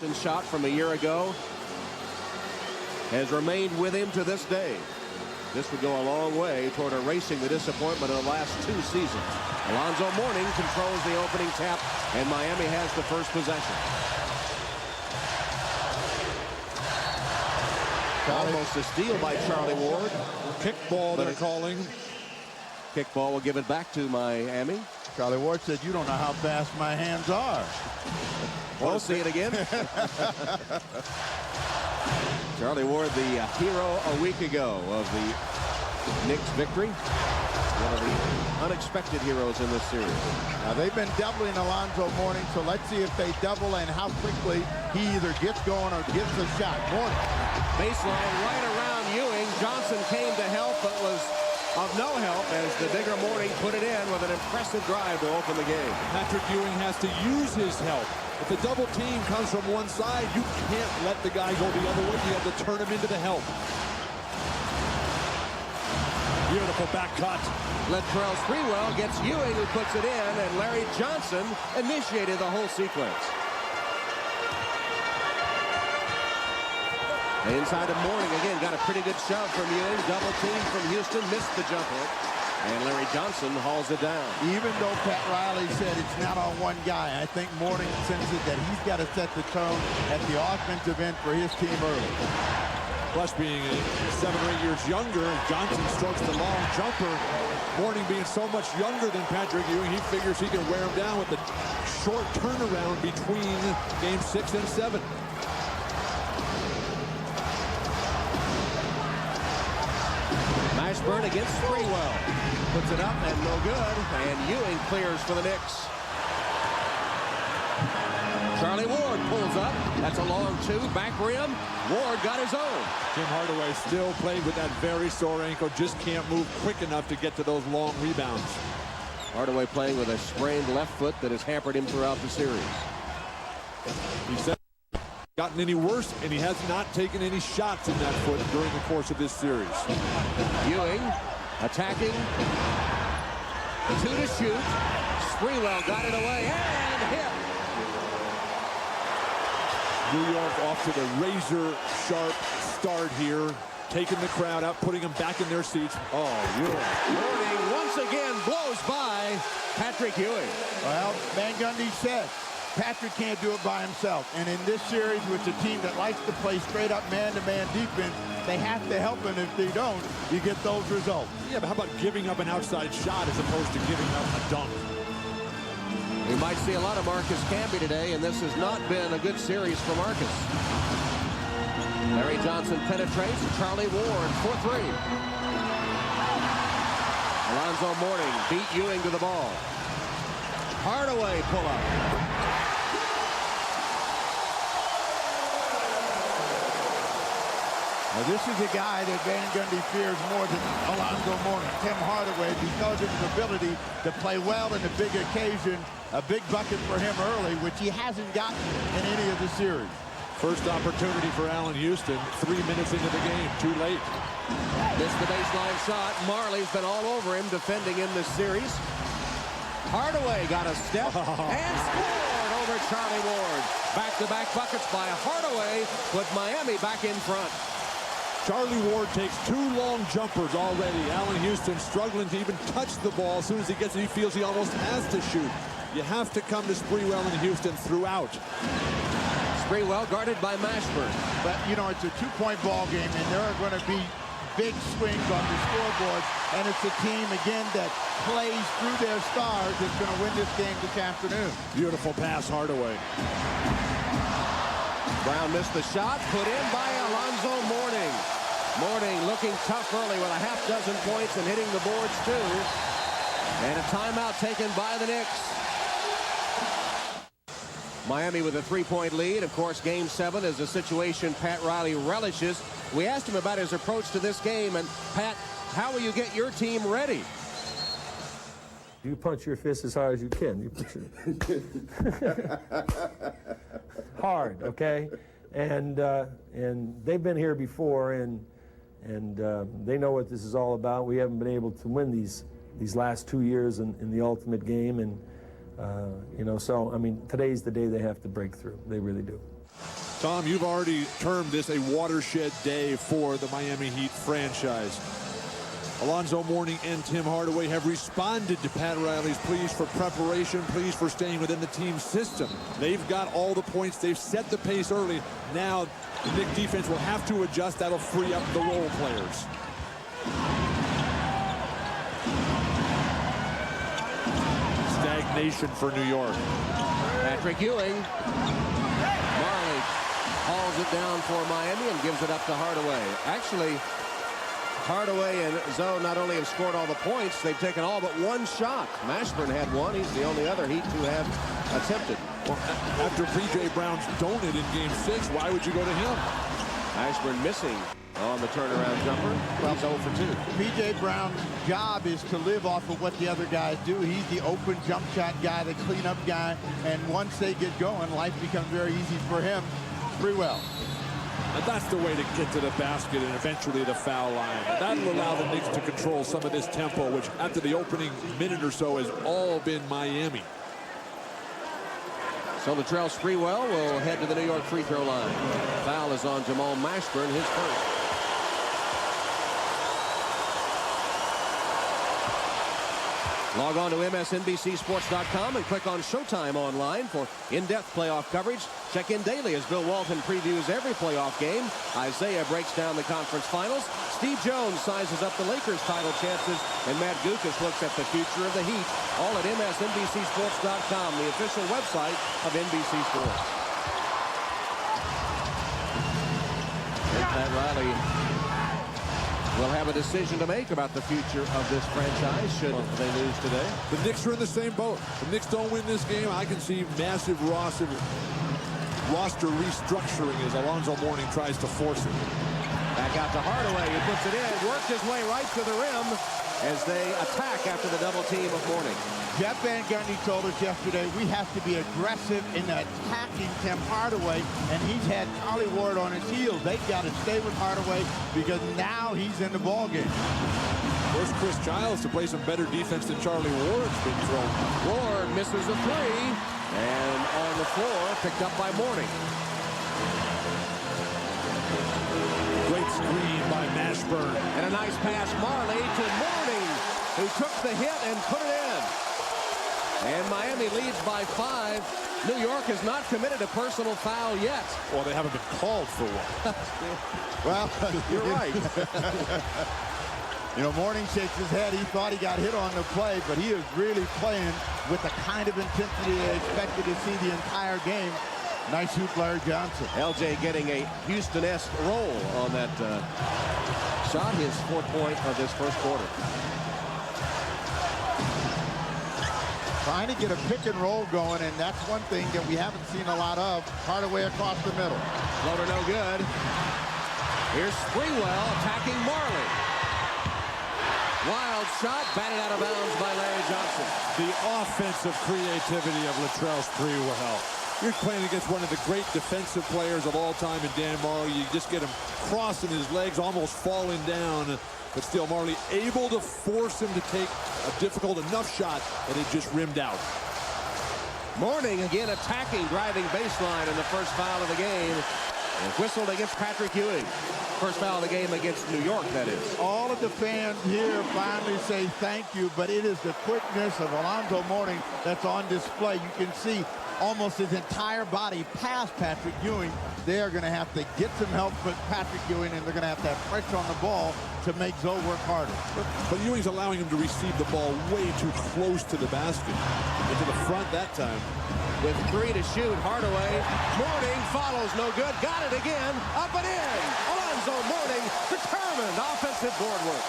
Shot from a year ago has remained with him to this day. This would go a long way toward erasing the disappointment of the last two seasons. Alonzo Mourning controls the opening tap, and Miami has the first possession. Almost a steal by Charlie Ward. Kickball they're calling. Kickball will give it back to Miami. Charlie Ward said, "You don't know how fast my hands are." We'll see it again. Charlie Ward, the hero a week ago of the Knicks victory. One of the unexpected heroes in this series. Now they've been doubling Alonzo Mourning, so let's see if they double and how quickly he either gets going or gets a shot. Mourning. Baseline right around Ewing. Johnson came to help, but was of no help as the bigger Mourning put it in with an impressive drive to open the game. Patrick Ewing has to use his help. If the double team comes from one side, you can't let the guy go the other way. You have to turn him into the help. Beautiful back cut. Latrell Sprewell gets Ewing, who puts it in, and Larry Johnson initiated the whole sequence. Inside of Mourning again, got a pretty good shove from Ewing. Double team from Houston, missed the jumper. And Larry Johnson hauls it down. Even though Pat Riley said it's not on one guy, I think Mourning senses that he's got to set the tone at the offensive end for his team early. Plus, being 7 or 8 years younger, Johnson strokes the long jumper. Mourning being so much younger than Patrick Ewing, he figures he can wear him down with the short turnaround between game 6 and 7. Mashburn against Sprewell. Puts it up and no good. And Ewing clears for the Knicks. Charlie Ward pulls up. That's a long two. Back rim. Ward got his own. Tim Hardaway still played with that very sore ankle. Just can't move quick enough to get to those long rebounds. Hardaway playing with a sprained left foot that has hampered him throughout the series. He said gotten any worse, and he has not taken any shots in that foot during the course of this series. Ewing attacking. 2 to shoot. Sprewell got it away and hit. New York off to the razor-sharp start here, taking the crowd out, putting them back in their seats. Oh, Ewing. Mourning once again blows by Patrick Ewing. Well, Van Gundy said Patrick can't do it by himself. And in this series, with a team that likes to play straight-up man-to-man defense, they have to help him. If they don't, you get those results. Yeah, but how about giving up an outside shot as opposed to giving up a dunk? We might see a lot of Marcus Camby today, and this has not been a good series for Marcus. Larry Johnson penetrates. Charlie Ward for 3. Alonzo Mourning beat Ewing to the ball. Hardaway pull up. Now, this is a guy that Van Gundy fears more than Alonzo Mourning. Tim Hardaway, because of his ability to play well in a big occasion, a big bucket for him early, which he hasn't gotten in any of the series. First opportunity for Allen Houston, 3 minutes into the game, too late. Missed the baseline shot. Marley's been all over him defending in this series. Hardaway got a step and scored over Charlie Ward. Back-to-back buckets by Hardaway put Miami back in front. Charlie Ward takes 2 long jumpers already. Allen Houston struggling to even touch the ball. As soon as he gets it, he feels he almost has to shoot. You have to come to Sprewell and Houston throughout. Sprewell guarded by Mashburn. But, you know, it's a 2-point ball game, and there are going to be big swings on the scoreboard. And it's a team, again, that plays through their stars that's going to win this game this afternoon. Beautiful pass, Hardaway. Brown missed the shot, put in by Alonzo Mourning. Mourning looking tough early with a half-dozen points and hitting the boards too. And a timeout taken by the Knicks. Miami with a 3-point lead. Of course, Game 7 is a situation Pat Riley relishes. We asked him about his approach to this game, and Pat, how will you get your team ready? You punch your fist as hard as you can. You punch it hard, okay? And they've been here before, and they know what this is all about. We haven't been able to win these last 2 years in the ultimate game, and you know, so I mean, today's the day they have to break through. They really do. Tom, you've already termed this a watershed day for the Miami Heat franchise. Alonzo Mourning and Tim Hardaway have responded to Pat Riley's pleas for preparation, pleas for staying within the team system. They've got all the points. They've set the pace early. Now the Knicks defense will have to adjust. That'll free up the role players. Stagnation for New York. Patrick Ewing. Marley hauls it down for Miami and gives it up to Hardaway. Actually, Hardaway and Zoe not only have scored all the points, they've taken all but one shot. Mashburn had one. He's the only other Heat to have attempted. Well, after P.J. Brown's donut in Game 6, why would you go to him? Mashburn missing on the turnaround jumper. Well, he's 0 for 2. P.J. Brown's job is to live off of what the other guys do. He's the open jump shot guy, the cleanup guy, and once they get going, life becomes very easy for him. Sprewell. And that's the way to get to the basket and eventually the foul line. That'll allow the Knicks to control some of this tempo, which after the opening minute or so has all been Miami. So Latrell Sprewell will head to the New York free throw line. Foul is on Jamal Mashburn, his first. Log on to MSNBCSports.com and click on Showtime online for in-depth playoff coverage. Check in daily as Bill Walton previews every playoff game. Isaiah breaks down the conference finals. Steve Jones sizes up the Lakers' title chances. And Matt Gukas looks at the future of the Heat. All at MSNBCSports.com, the official website of NBC Sports. And Pat Riley will have a decision to make about the future of this franchise should they lose today. The Knicks are in the same boat. If the Knicks don't win this game, I can see massive roster restructuring as Alonzo Mourning tries to force it. Back out to Hardaway, who puts it in, works his way right to the rim as they attack after the double team of Mourning. Jeff Van Gundy told us yesterday we have to be aggressive in attacking Tim Hardaway, and he's had Charlie Ward on his heels. They've got to stay with Hardaway because now he's in the ballgame. There's Chris Giles to play some better defense than Charlie Ward's been thrown. Ward misses a three, and on the floor, picked up by Mourning. Great screen by Mashburn. And a nice pass, Marley to Mourning, who took the hit and put it in. And Miami leads by 5. New York has not committed a personal foul yet. Well, they haven't been called for one. Well, you're right. You know, Mourning shakes his head. He thought he got hit on the play, but he is really playing with the kind of intensity they expected to see the entire game. Nice hoop, Larry Johnson. LJ getting a Houston-esque roll on that shot, his 4th point of this first quarter. Trying to get a pick and roll going, and that's one thing that we haven't seen a lot of. Hardaway across the middle. Floater no good. Here's Sprewell attacking Marley. Wild shot, batted out of bounds by Larry Johnson. The offensive creativity of Latrell Sprewell. You're playing against one of the great defensive players of all time in Dan Marley. You just get him crossing his legs, almost falling down. But still, Marley able to force him to take a difficult enough shot that it just rimmed out. Mourning again attacking, driving baseline in the first foul of the game. And whistled against Patrick Ewing. First foul of the game against New York, that is. All of the fans here finally say thank you, but it is the quickness of Alonzo Mourning that's on display. You can see almost his entire body past Patrick Ewing. They are going to have to get some help with Patrick Ewing, and they're going to have pressure on the ball to make Zoe work harder. But Ewing's allowing him to receive the ball way too close to the basket. Into the front that time. With 3 to shoot, Hardaway. Mourning follows, no good. Got it again. Up and in. Alonzo Mourning, determined offensive board work.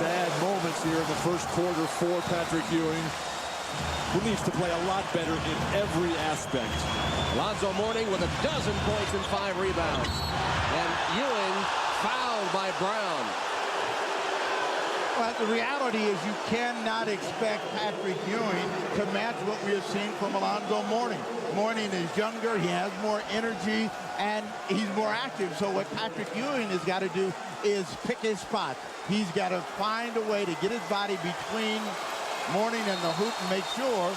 Sad moments here in the first quarter for Patrick Ewing, who needs to play a lot better in every aspect. Alonzo Mourning with 12 points and 5 rebounds. And Ewing fouled by Brown. But the reality is you cannot expect Patrick Ewing to match what we have seen from Alonzo Mourning. Mourning is younger, he has more energy, and he's more active. So what Patrick Ewing has got to do is pick his spot. He's got to find a way to get his body between Mourning and the hoop and make sure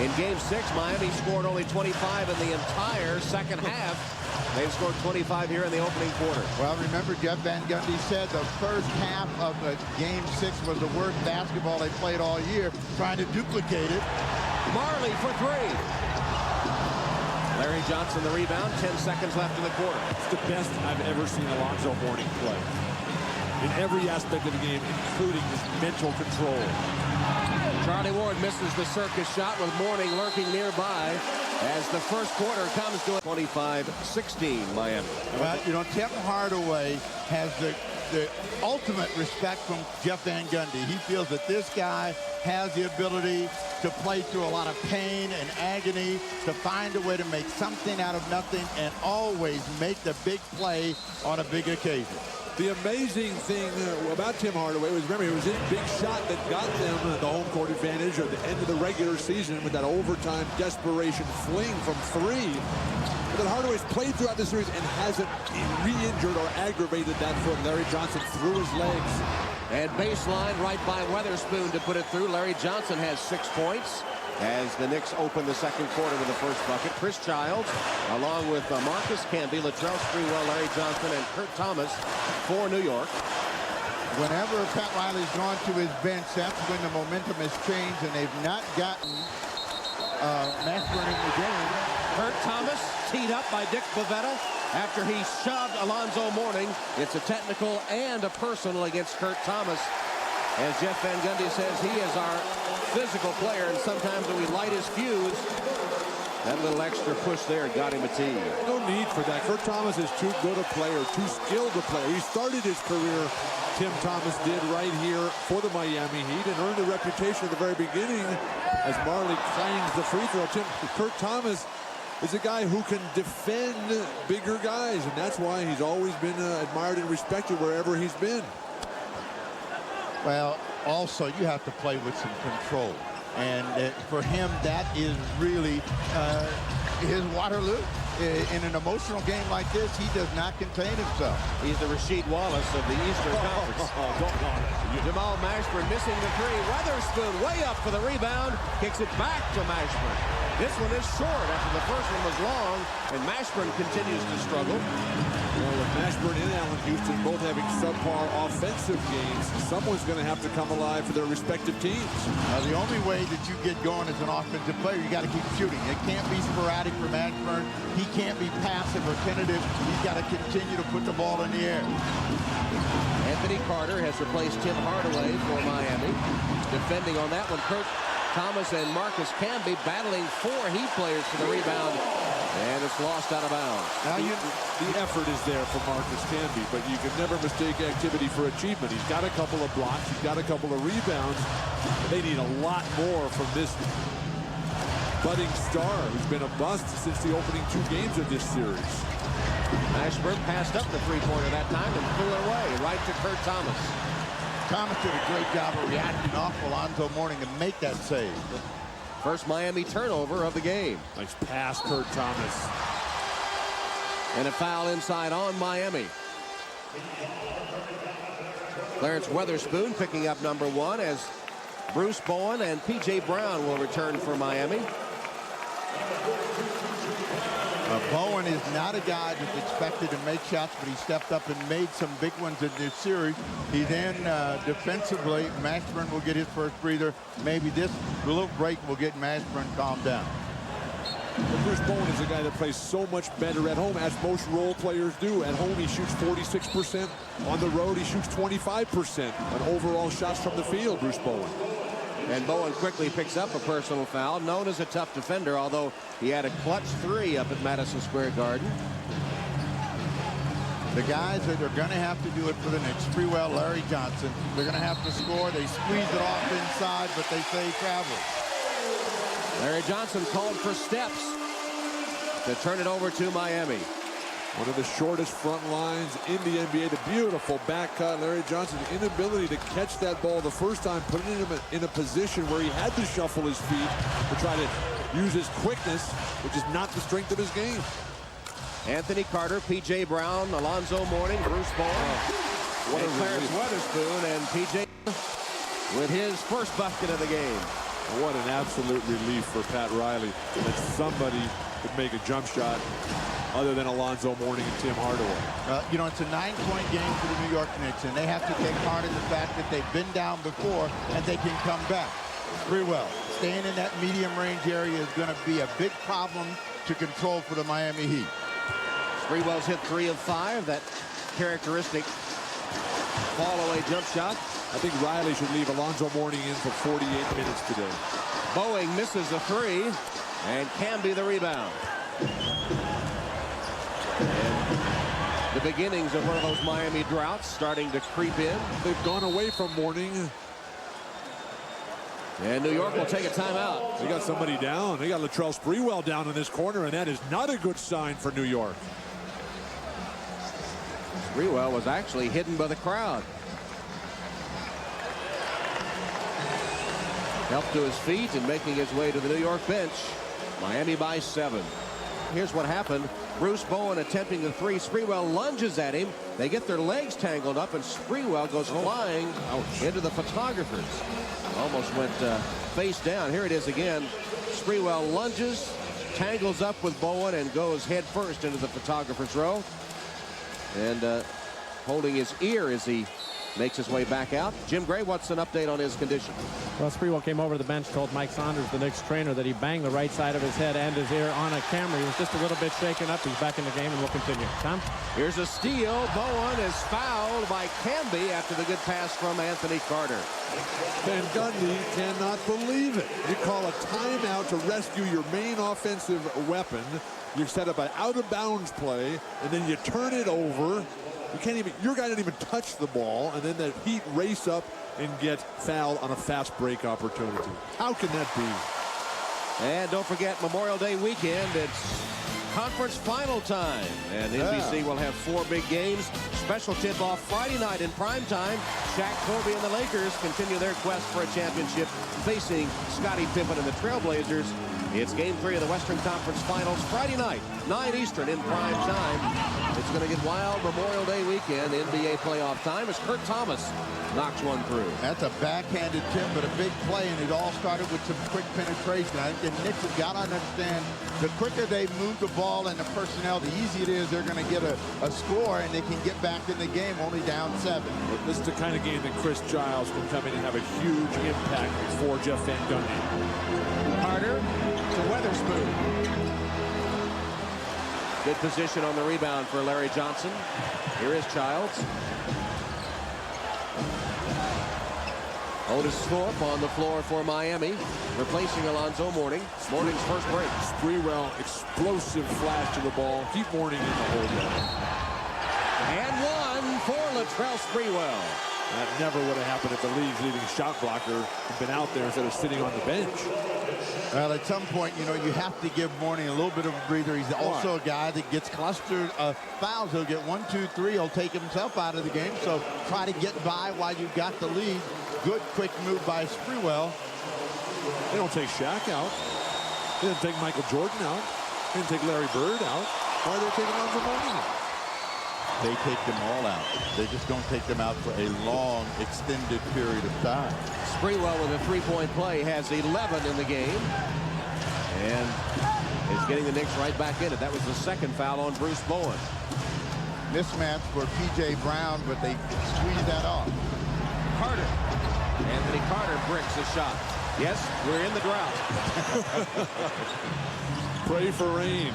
In Game 6, Miami scored only 25 in the entire second half. They've scored 25 here in the opening quarter. Well, remember, Jeff Van Gundy said the first half of the Game 6 was the worst basketball they played all year, trying to duplicate it. Marley for three. Larry Johnson the rebound, 10 seconds left in the quarter. It's the best I've ever seen Alonzo Mourning play. In every aspect of the game, including his mental control. Charlie Ward misses the circus shot with Mourning lurking nearby as the first quarter comes to 25-16 Miami. Well, you know, Tim Hardaway has the ultimate respect from Jeff Van Gundy. He feels that this guy has the ability to play through a lot of pain and agony, to find a way to make something out of nothing and always make the big play on a big occasion. The amazing thing about Tim Hardaway was, remember, it was his big shot that got them the home court advantage at the end of the regular season with that overtime desperation fling from three. But then Hardaway's played throughout the series and hasn't re-injured or aggravated that foot. Larry Johnson through his legs. And baseline right by Weatherspoon to put it through. Larry Johnson has 6 points as the Knicks open the second quarter with the first bucket. Chris Childs, along with Marcus Camby, Latrell Sprewell, Larry Johnson, and Kurt Thomas for New York. Whenever Pat Riley's gone to his bench, that's when the momentum has changed, and they've not gotten Mashburn in the game. Kurt Thomas teed up by Dick Bavetta after he shoved Alonzo Mourning. It's a technical and a personal against Kurt Thomas. As Jeff Van Gundy says, he is our physical player, and sometimes when we light his fuse, that little extra push there got him a tee. No need for that. Kurt Thomas is too good a player, too skilled a player. He started his career, Tim Thomas did, right here for the Miami Heat and earned a reputation at the very beginning as Marley clangs the free throw. Kurt Thomas is a guy who can defend bigger guys, and that's why he's always been admired and respected wherever he's been. Well, also, you have to play with some control. And for him, that is really his Waterloo. In an emotional game like this, he does not contain himself. He's the Rasheed Wallace of the Eastern Conference. Jamal Mashburn missing the three. Weatherspoon way up for the rebound. Kicks it back to Mashburn. This one is short after the first one was long, and Mashburn continues to struggle. Well, with Mashburn and Allen Houston both having subpar offensive games, someone's going to have to come alive for their respective teams. The only way that you get going as an offensive player, you got to keep shooting. It can't be sporadic for Mashburn. He can't be passive or tentative. He's got to continue to put the ball in the air. Anthony Carter has replaced Tim Hardaway for Miami. Defending on that one, Kurt Thomas and Marcus Camby battling 4 Heat players for the rebound. And it's lost out of bounds. Now the effort is there for Marcus Camby, but you can never mistake activity for achievement. He's got a couple of blocks. He's got a couple of rebounds. They need a lot more from this budding star who's been a bust since the opening 2 games of this series. Mashburn passed up the three-pointer that time and threw it away right to Kurt Thomas. Thomas did a great job of reacting off Alonzo Mourning to make that save. First Miami turnover of the game. Nice pass, Kurt Thomas. And a foul inside on Miami. Clarence Weatherspoon picking up number 1 as Bruce Bowen and P.J. Brown will return for Miami. Bowen is not a guy that's expected to make shots, but he stepped up and made some big ones in this series. He then defensively, Mashburn will get his first breather. Maybe this little break will get Mashburn calmed down. But Bruce Bowen is a guy that plays so much better at home, as most role players do. At home, he shoots 46%. On the road, he shoots 25% on overall shots from the field, Bruce Bowen. And Bowen quickly picks up a personal foul, known as a tough defender, although he had a clutch 3 up at Madison Square Garden. The guys that are going to have to do it for the Knicks, Sprewell, Larry Johnson, they're going to have to score. They squeeze it off inside, but they say travel. Larry Johnson called for steps to turn it over to Miami. One of the shortest front lines in the NBA. The beautiful back cut. Larry Johnson's inability to catch that ball the first time, putting him in a position where he had to shuffle his feet to try to use his quickness, which is not the strength of his game. Anthony Carter, P.J. Brown, Alonzo Mourning, Bruce Bowen, and Clarence Weatherspoon, and P.J. with his first bucket of the game. What an absolute relief for Pat Riley that somebody could make a jump shot other than Alonzo Mourning and Tim Hardaway. You know, it's a 9-point game for the New York Knicks, and they have to take heart in the fact that they've been down before and they can come back. Sprewell, staying in that medium range area is going to be a big problem to control for the Miami Heat. Sprewell's hit 3 of 5. That characteristic fall-away jump shot. I think Riley should leave Alonzo Mourning in for 48 minutes today. Boeing misses a 3, and Camby the rebound. And the beginnings of one of those Miami droughts starting to creep in. They've gone away from Mourning. And New York will take a timeout. They got somebody down. They got Latrell Sprewell down in this corner, and that is not a good sign for New York. Sprewell was actually hidden by the crowd. Helped to his feet and making his way to the New York bench. Miami by 7. Here's what happened. Bruce Bowen attempting the 3. Sprewell lunges at him. They get their legs tangled up, and Sprewell goes flying into the photographers. Almost went face down. Here it is again. Sprewell lunges, tangles up with Bowen, and goes head first into the photographer's row. And holding his ear as he makes his way back out. Jim Gray, what's an update on his condition? Well, Sprewell came over to the bench, told Mike Saunders, the Knicks trainer, that he banged the right side of his head and his ear on a camera. He was just a little bit shaken up. He's back in the game, and we'll continue. Tom? Here's a steal. Bowen is fouled by Camby after the good pass from Anthony Carter. Van Gundy cannot believe it. You call a timeout to rescue your main offensive weapon. You set up an out-of-bounds play, and then you turn it over. You can't even, your guy didn't even touch the ball, and then the Heat race up and get fouled on a fast break opportunity. How can that be? And don't forget Memorial Day weekend. It's conference final time, and NBC will have 4 big games. Special tip-off Friday night in prime time. Shaq, Kobe, and the Lakers continue their quest for a championship, facing Scottie Pippen and the Trailblazers. It's Game 3 of the Western Conference Finals Friday night, 9 Eastern in prime time. It's going to get wild Memorial Day weekend, NBA playoff time, as Kurt Thomas knocks one through. That's a backhanded tip, but a big play, and it all started with some quick penetration. I think the Knicks have got to understand, the quicker they move the ball and the personnel, the easier it is they're going to get a score, and they can get back in the game only down 7. This is the kind of game that Chris Giles can come in and have a huge impact for Jeff Van Gundy. Carter to Weatherspoon. Good position on the rebound for Larry Johnson. Here is Childs. Otis Thorpe on the floor for Miami, replacing Alonzo Mourning. Mourning's first break. Sprewell, explosive flash to the ball. Keep Mourning in the hole there. And one for Latrell Sprewell. That never would have happened if the league's leading shot blocker had been out there instead of sitting on the bench. Well, at some point, you know, you have to give Mourning a little bit of a breather. He's also a guy that gets clustered fouls. He'll get 1, 2, 3. He'll take himself out of the game. So try to get by while you've got the lead. Good, quick move by Sprewell. They don't take Shaq out. They didn't take Michael Jordan out. They didn't take Larry Bird out. Why are they taking Alonzo Mourning out? They take them all out. They just don't take them out for a long, extended period of time. Sprewell with a 3-point play has 11 in the game. And is getting the Knicks right back in it. That was the second foul on Bruce Bowen. Mismatch for P.J. Brown, but they squeeze that off. Carter. Anthony Carter bricks a shot. Yes, we're in the drought. Pray for rain.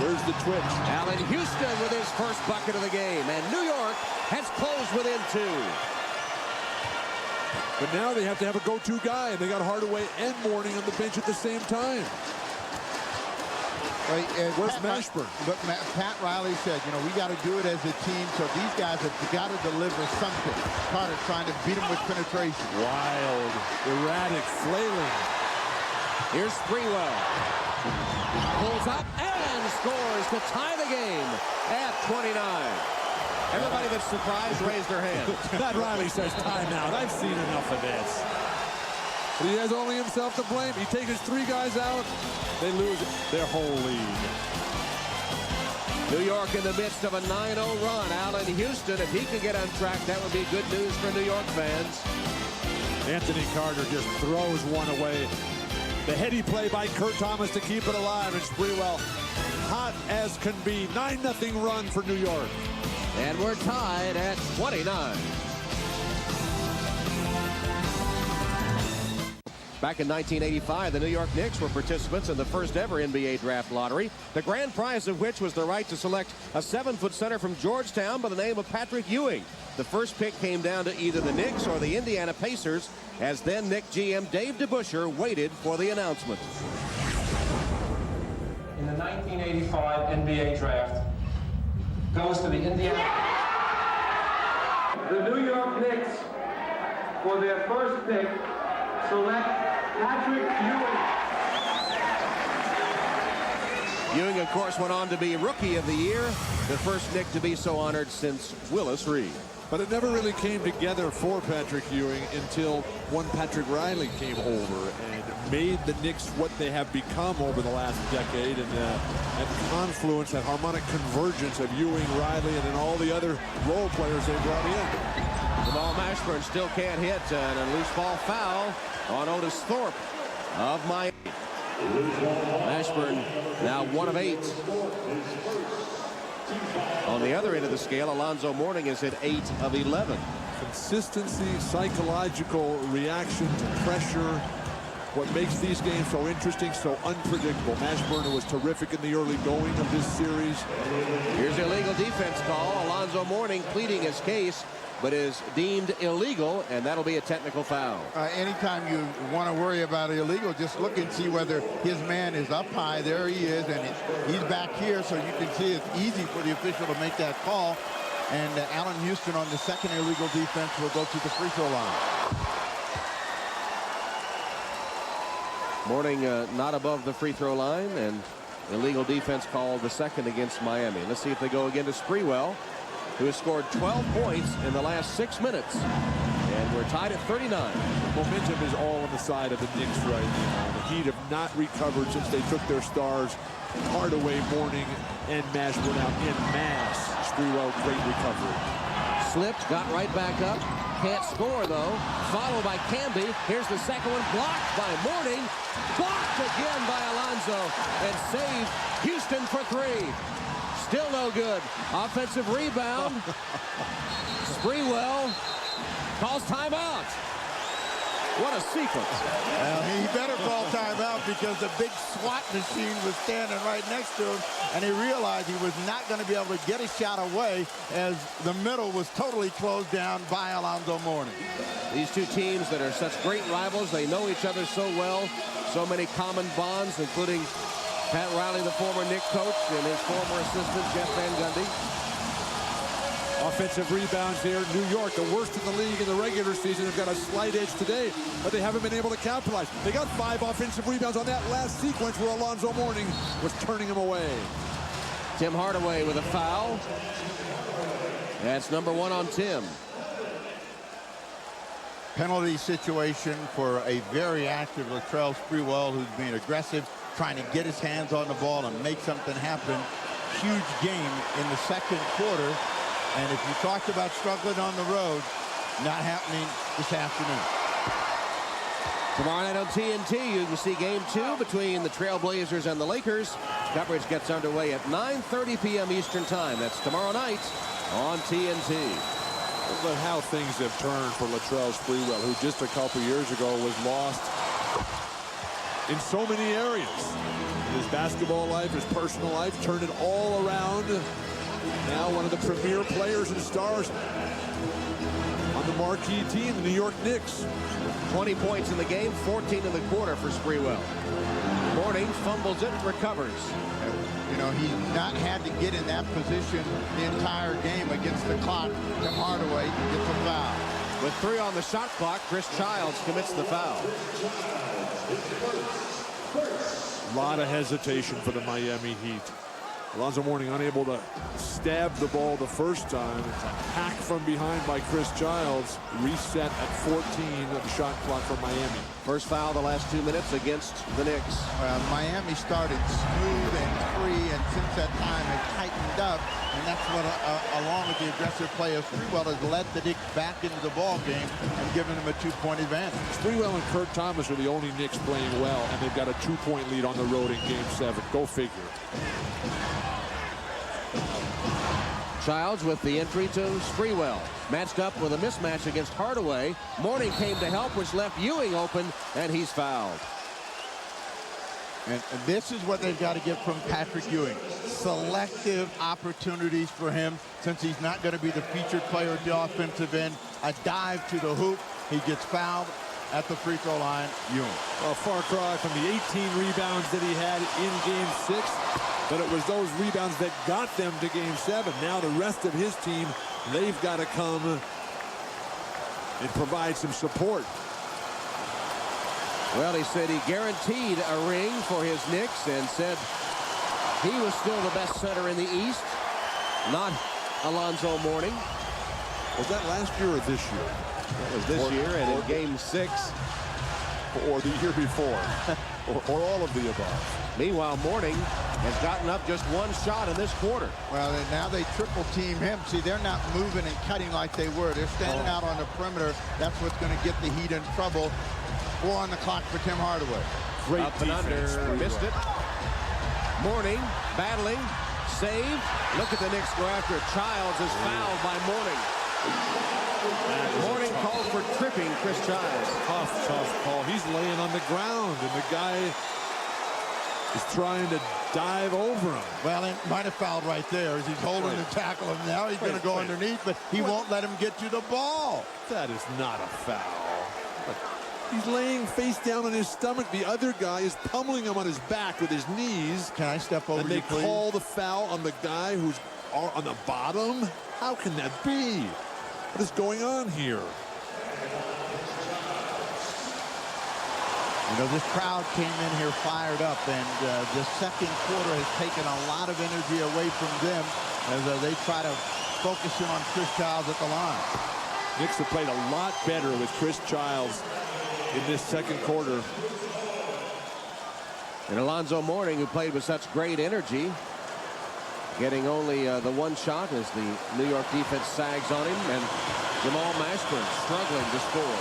Where's the twitch? Allen Houston with his first bucket of the game. And New York has closed within 2. But now they have to have a go-to guy, and they got Hardaway and Mourning on the bench at the same time. Where's Mashburn? But Pat Riley said, you know, we got to do it as a team, so these guys have got to deliver something. Carter trying to beat him with penetration. Wild, erratic, flailing. Here's Sprewell. Pulls up and scores to tie the game at 29. Everybody that's surprised raised their hand. Pat Riley says timeout. I've seen enough of this. But he has only himself to blame. He takes his 3 guys out. They lose their whole lead. New York in the midst of a 9-0 run. Allen Houston, if he can get on track, that would be good news for New York fans. Anthony Carter just throws one away. The heady play by Kurt Thomas to keep it alive, and Sprewell hot as can be. 9-0 run for New York. And we're tied at 29. Back in 1985, the New York Knicks were participants in the first ever NBA draft lottery, the grand prize of which was the right to select a 7-foot center from Georgetown by the name of Patrick Ewing. The first pick came down to either the Knicks or the Indiana Pacers, as then Knick GM Dave DeBusschere waited for the announcement. In the 1985 NBA draft goes to the Indiana. The New York Knicks, for their first pick, select Patrick Ewing. Ewing, of course, went on to be Rookie of the Year, the first Knick to be so honored since Willis Reed. But it never really came together for Patrick Ewing until one Patrick Riley came over and made the Knicks what they have become over the last decade. And that confluence, that harmonic convergence of Ewing, Riley, and then all the other role players they brought in. Jamal Mashburn still can't hit, and a loose ball foul on Otis Thorpe of Miami. Mashburn now 1 of 8. On the other end of the scale, Alonzo Mourning is at 8 of 11. Consistency, psychological reaction to pressure. What makes these games so interesting, so unpredictable. Mashburn was terrific in the early going of this series. Here's the illegal defense call. Alonzo Mourning pleading his case, but is deemed illegal, and that'll be a technical foul. Anytime you want to worry about illegal, just look and see whether his man is up high. There he is, and he's back here, so you can see it's easy for the official to make that call. And Allen Houston on the second illegal defense will go to the free throw line. Mourning not above the free throw line, and illegal defense called the second against Miami. Let's see if they go again to Sprewell, who has scored 12 points in the last 6 minutes. And we're tied at 39. Momentum is all on the side of the Knicks right now. The Heat have not recovered since they took their stars Hardaway, Mourning, and Mashburn out in mass. Sprewell, great recovery. Slipped, got right back up. Can't score, though. Followed by Camby. Here's the second one, blocked by Mourning. Blocked again by Alonzo. And saved Houston for 3. Still no good. Offensive rebound. Sprewell calls timeout. What a sequence. Well, he better call timeout because the big SWAT machine was standing right next to him, and he realized he was not going to be able to get a shot away as the middle was totally closed down by Alonzo Mourning. These two teams that are such great rivals, they know each other so well, so many common bonds, including Pat Riley, the former Knicks coach, and his former assistant, Jeff Van Gundy. Offensive rebounds here. New York, the worst in the league in the regular season, have got a slight edge today, but they haven't been able to capitalize. They got 5 offensive rebounds on that last sequence where Alonzo Mourning was turning them away. Tim Hardaway with a foul. That's number 1 on Tim. Penalty situation for a very active Latrell Sprewell, who's being aggressive, trying to get his hands on the ball and make something happen. Huge game in the second quarter. And if you talked about struggling on the road, not happening this afternoon. Tomorrow night on TNT, you can see Game 2 between the Trailblazers and the Lakers. Coverage gets underway at 9:30 p.m. Eastern Time. That's tomorrow night on TNT. Look at how things have turned for Latrell Sprewell, who just a couple years ago was lost in so many areas. His basketball life, his personal life, turned it all around. Now one of the premier players and stars on the marquee team, the New York Knicks. 20 points in the game, 14 in the quarter for Sprewell. Mourning fumbles it, recovers. You know, he's not had to get in that position the entire game against the clock. Tim Hardaway gets a foul. With 3 on the shot clock, Chris Childs commits the foul. A lot of hesitation for the Miami Heat. Alonzo Mourning unable to stab the ball the first time. It's a hack from behind by Chris Childs. Reset at 14 of the shot clock for Miami. First foul the last 2 minutes against the Knicks. Miami started smooth and free, and since that time has tightened up. And that's what, along with the aggressive play of Sprewell, has led the Knicks back into the ball game and given them a 2-point advantage. Sprewell and Kurt Thomas are the only Knicks playing well, and they've got a 2-point lead on the road in Game 7. Go figure. Childs with the entry to Sprewell. Matched up with a mismatch against Hardaway. Mourning came to help, which left Ewing open, and he's fouled. And this is what they've got to get from Patrick Ewing. Selective opportunities for him, since he's not going to be the featured player at the offensive end. A dive to the hoop. He gets fouled at the free throw line. Ewing. A far cry from the 18 rebounds that he had in Game 6. But it was those rebounds that got them to Game 7. Now the rest of his team, they've got to come and provide some support. Well, he said he guaranteed a ring for his Knicks and said he was still the best center in the East, not Alonzo Mourning. Was that last year or this year? That was this year, and in Game 6. Or the year before. or all of the above. Meanwhile, Mourning has gotten up just one shot in this quarter. Well, now they triple team him. See, they're not moving and cutting like they were. They're standing out on the perimeter. That's what's going to get the Heat in trouble. 4 on the clock for Tim Hardaway. Great up and defense. under, missed it. Mourning battling, saved. Look at the Knicks go after it. Childs is fouled by Mourning. Mourning called for tripping Chris Childs. Tough call. He's laying on the ground, and the guy is trying to dive over him. Well, it might have fouled right there as he's holding the tackle, and now he's going to go underneath, but he won't let him get you the ball. That is not a foul. He's laying face down on his stomach. The other guy is pummeling him on his back with his knees. Can I step over and they you, please? call the foul on the guy who's on the bottom? How can that be? What is going on here? You know, this crowd came in here fired up, and the second quarter has taken a lot of energy away from them as they try to focus in on Chris Childs at the line. Knicks have played a lot better with Chris Childs in this second quarter. And Alonzo Mourning, who played with such great energy, getting only the one shot as the New York defense sags on him, and Jamal Mashburn struggling to score.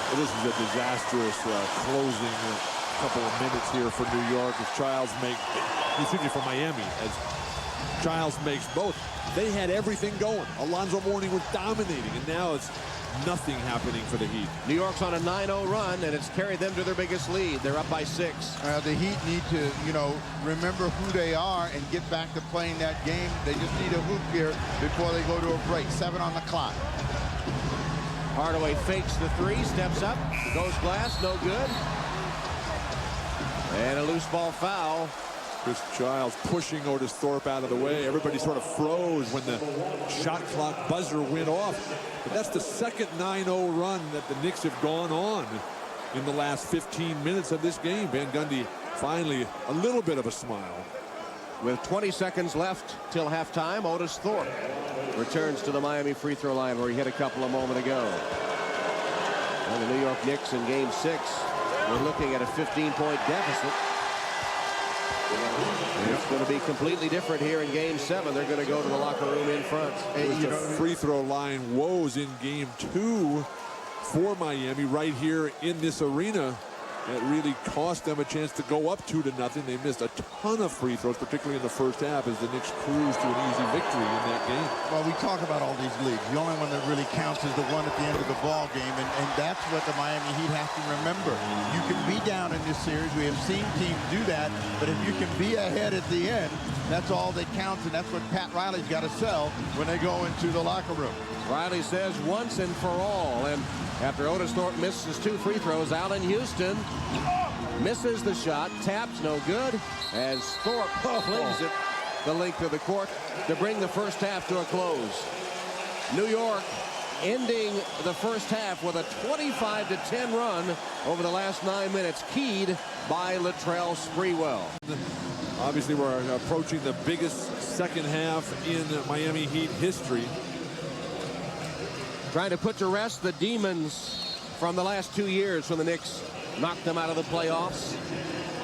Well, this is a disastrous closing couple of minutes here for New York as Childs for Miami, as Childs makes both. They had everything going. Alonzo Mourning was dominating, and now it's nothing happening for the Heat. New York's on a 9-0 run, and it's carried them to their biggest lead. They're up by 6. The Heat need to, remember who they are and get back to playing that game. They just need a hoop here before they go to a break. 7 on the clock. Hardaway fakes the 3, steps up, goes glass, no good. And a loose ball foul. Chris Childs pushing Otis Thorpe out of the way. Everybody sort of froze when the shot clock buzzer went off. But that's the second 9-0 run that the Knicks have gone on in the last 15 minutes of this game. Van Gundy finally a little bit of a smile. With 20 seconds left till halftime, Otis Thorpe returns to the Miami free throw line where he hit a couple a moment ago. And the New York Knicks in Game 6, we're looking at a 15-point deficit. And it's going to be completely different here in Game 7. They're going to go to the locker room in front. The free throw line woes in Game 2 for Miami right here in this arena. That really cost them a chance to go up 2-0. They missed a ton of free throws, particularly in the first half, as the Knicks cruised to an easy victory in that game. Well, we talk about all these leads. The only one that really counts is the one at the end of the ball game, and that's what the Miami Heat have to remember. You can be down in this series. We have seen teams do that, but if you can be ahead at the end, that's all that counts, and that's what Pat Riley's got to sell when they go into the locker room. Riley says once and for all. And after Otis Thorpe misses 2 free throws, Allen Houston misses the shot, taps no good, as Thorpe flings it the length of the court to bring the first half to a close. New York ending the first half with a 25-10 run over the last 9 minutes, keyed by Latrell Sprewell. Obviously, we're approaching the biggest second half in Miami Heat history. Trying to put to rest the demons from the last 2 years when the Knicks knocked them out of the playoffs.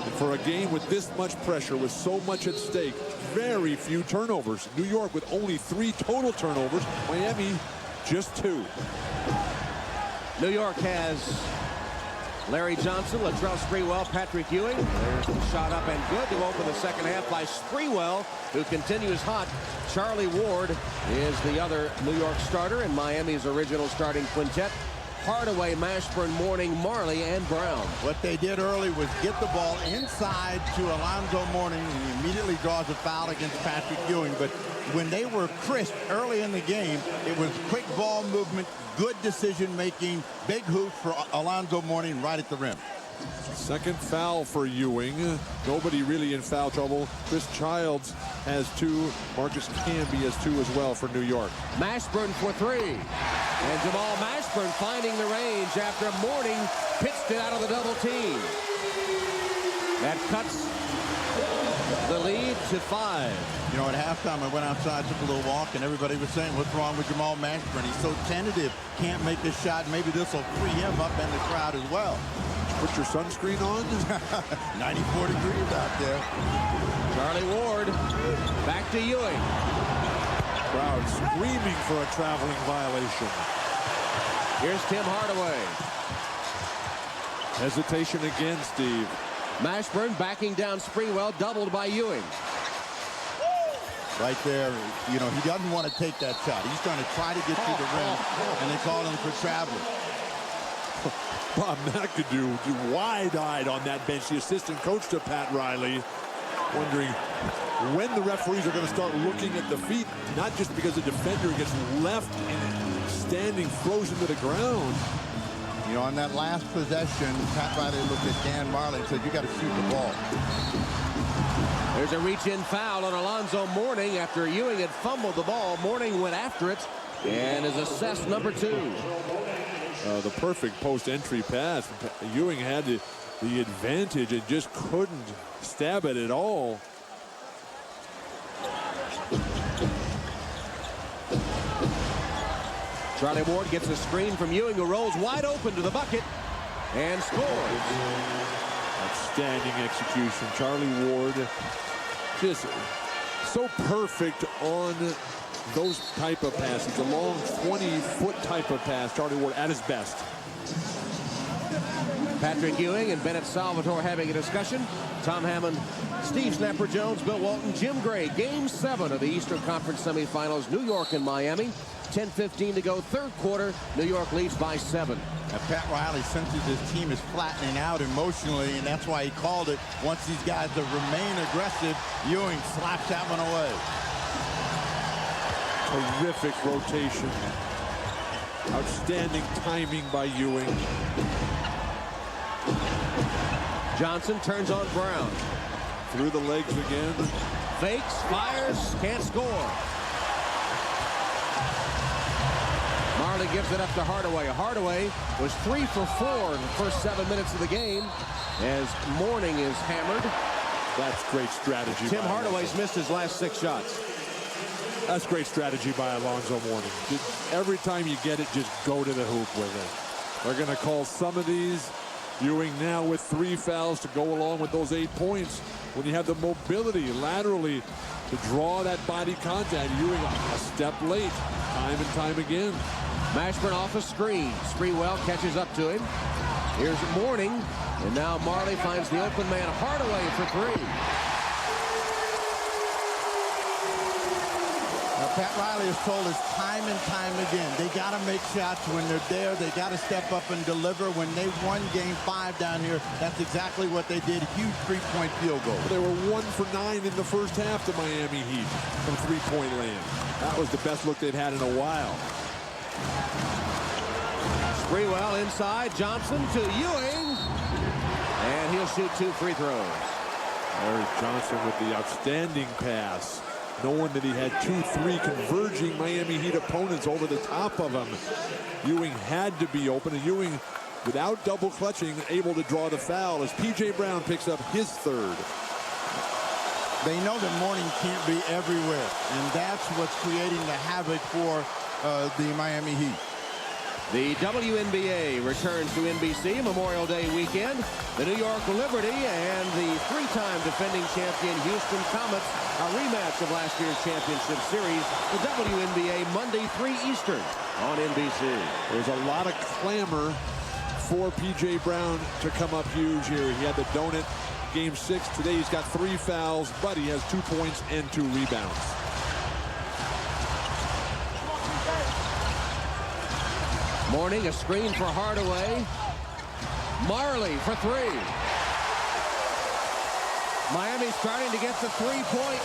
And for a game with this much pressure, with so much at stake, very few turnovers. New York with only 3 total turnovers. Miami just 2. New York has Larry Johnson, Latrell Sprewell, Patrick Ewing. There's the shot up and good to open the second half by Sprewell, who continues hot. Charlie Ward is the other New York starter in Miami's original starting quintet. Hardaway, Mashburn, Mourning, Marley, and Brown. What they did early was get the ball inside to Alonzo Mourning, and he immediately draws a foul against Patrick Ewing. But when they were crisp early in the game, it was quick ball movement, good decision-making, big hoops for Alonzo Mourning right at the rim. Second foul for Ewing. Nobody really in foul trouble. Chris Childs has 2. Marcus Camby has 2 as well for New York. Mashburn for 3. And Jamal Mashburn finding the range after Mourning pitched it out of the double team. That cuts the lead to 5. You know, at halftime, I went outside, took a little walk, and everybody was saying, what's wrong with Jamal Mashburn? He's so tentative, can't make this shot. Maybe this will free him up and the crowd as well. Put your sunscreen on. 94 degrees out there. Charlie Ward back to Ewing. Crowd screaming for a traveling violation. Here's Tim Hardaway. Hesitation again, Steve. Mashburn backing down Sprewell, doubled by Ewing. Right there, you know, he doesn't want to take that shot. He's trying to try to get to the rim, and they call him for traveling. Bob McAdoo wide-eyed on that bench, the assistant coach to Pat Riley, wondering when the referees are going to start looking at the feet, not just because the defender gets left standing frozen to the ground. You know, on that last possession, Pat Riley looked at Dan Marley and said, you got to shoot the ball. There's a reach-in foul on Alonzo Mourning after Ewing had fumbled the ball. Mourning went after it and is assessed number 2. The perfect post-entry pass. Ewing had the advantage and just couldn't stab it at all. Charlie Ward gets a screen from Ewing, who rolls wide open to the bucket and scores. Outstanding execution. Charlie Ward just so perfect on those type of passes. A long 20-foot type of pass. Charlie Ward at his best. Patrick Ewing and Bennett Salvatore having a discussion. Tom Hammond, Steve Snapper Jones, Bill Walton, Jim Gray. Game 7 of the Eastern Conference semifinals. New York and Miami. 10:15 to go, third quarter. New York leads by 7. Now, Pat Riley senses his team is flattening out emotionally, and that's why he called it. Once these guys remain aggressive, Ewing slaps that one away. Terrific rotation. Outstanding timing by Ewing. Johnson turns on Brown. Through the legs again. Fakes, fires, can't score. Marley gives it up to Hardaway. Hardaway was 3 for 4 in the first 7 minutes of the game as Mourning is hammered. That's great strategy. Tim Hardaway's missed his last 6 shots. That's great strategy by Alonzo Mourning. Every time you get it, just go to the hoop with it. They're going to call some of these. Ewing now with 3 fouls to go along with those 8 points. When you have the mobility laterally to draw that body contact, Ewing a step late, time and time again. Mashburn off a screen. Sprewell catches up to him. Here's Mourning, and now Marley finds the open man Hardaway for 3. Pat Riley has told us time and time again, they got to make shots when they're there. They got to step up and deliver. When they won Game 5 down here, that's exactly what they did. Huge 3-point field goal. They were 1 for 9 in the first half, the Miami Heat, from 3-point land. That was the best look they'd had in a while. Sprewell inside, Johnson to Ewing, and he'll shoot 2 free throws. There's Johnson with the outstanding pass, knowing that he had 2-3 converging Miami Heat opponents over the top of him. Ewing had to be open, and Ewing, without double clutching, able to draw the foul as P.J. Brown picks up his 3rd. They know that Mourning can't be everywhere, and that's what's creating the havoc for the Miami Heat. The WNBA returns to NBC Memorial Day weekend. The New York Liberty and the three-time defending champion Houston Comets, a rematch of last year's championship series. The WNBA Monday 3 Eastern on NBC. There's a lot of clamor for P.J. Brown to come up huge here. He had the donut game 6. Today he's got 3 fouls, but he has 2 points and 2 rebounds. Mourning, a screen for Hardaway. Marley for 3. Miami starting to get the three-point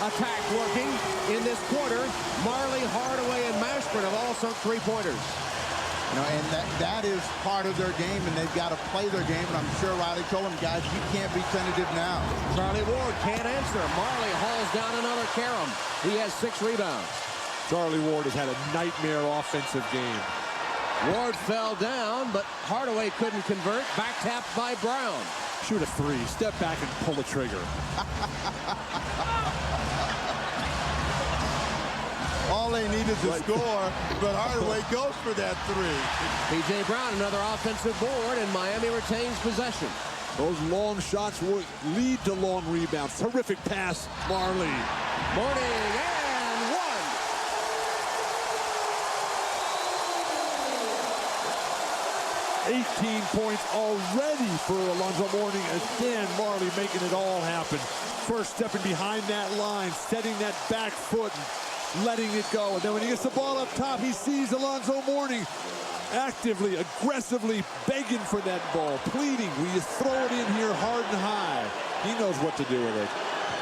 attack working in this quarter. Marley, Hardaway, and Mashburn have all sunk three-pointers. You know, and that is part of their game, and they've got to play their game. And I'm sure Riley told them, guys, you can't be tentative now. Charlie Ward can't answer. Marley hauls down another carom. He has 6 rebounds. Charlie Ward has had a nightmare offensive game. Ward fell down, but Hardaway couldn't convert. Back tapped by Brown. Shoot a 3. Step back and pull the trigger. All they need is a score, but Hardaway goes for that 3. P.J. Brown, another offensive board, and Miami retains possession. Those long shots will lead to long rebounds. Terrific pass, Marley. Mourning, and 1. 18 points already for Alonzo Mourning. Again, Marley making it all happen. First stepping behind that line, setting that back foot, letting it go. And then when he gets the ball up top, he sees Alonzo Mourning actively, aggressively begging for that ball, pleading. We just throw it in here hard and high. He knows what to do with it.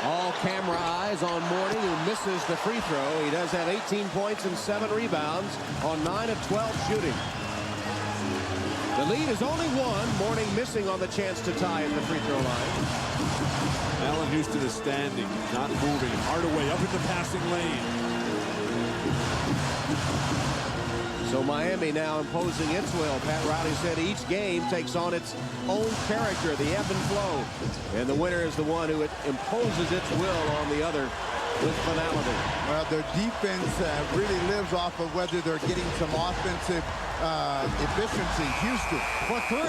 All camera eyes on Mourning, who misses the free throw. He does have 18 points and 7 rebounds on 9 of 12 shooting. The lead is only 1. Mourning missing on the chance to tie at the free throw line. Allen Houston is standing, not moving. Hardaway up in the passing lane. So Miami now imposing its will. Pat Riley said each game takes on its own character, the ebb and flow. And the winner is the one who imposes its will on the other with finality. Well, their defense really lives off of whether they're getting some offensive efficiency. Houston for 3.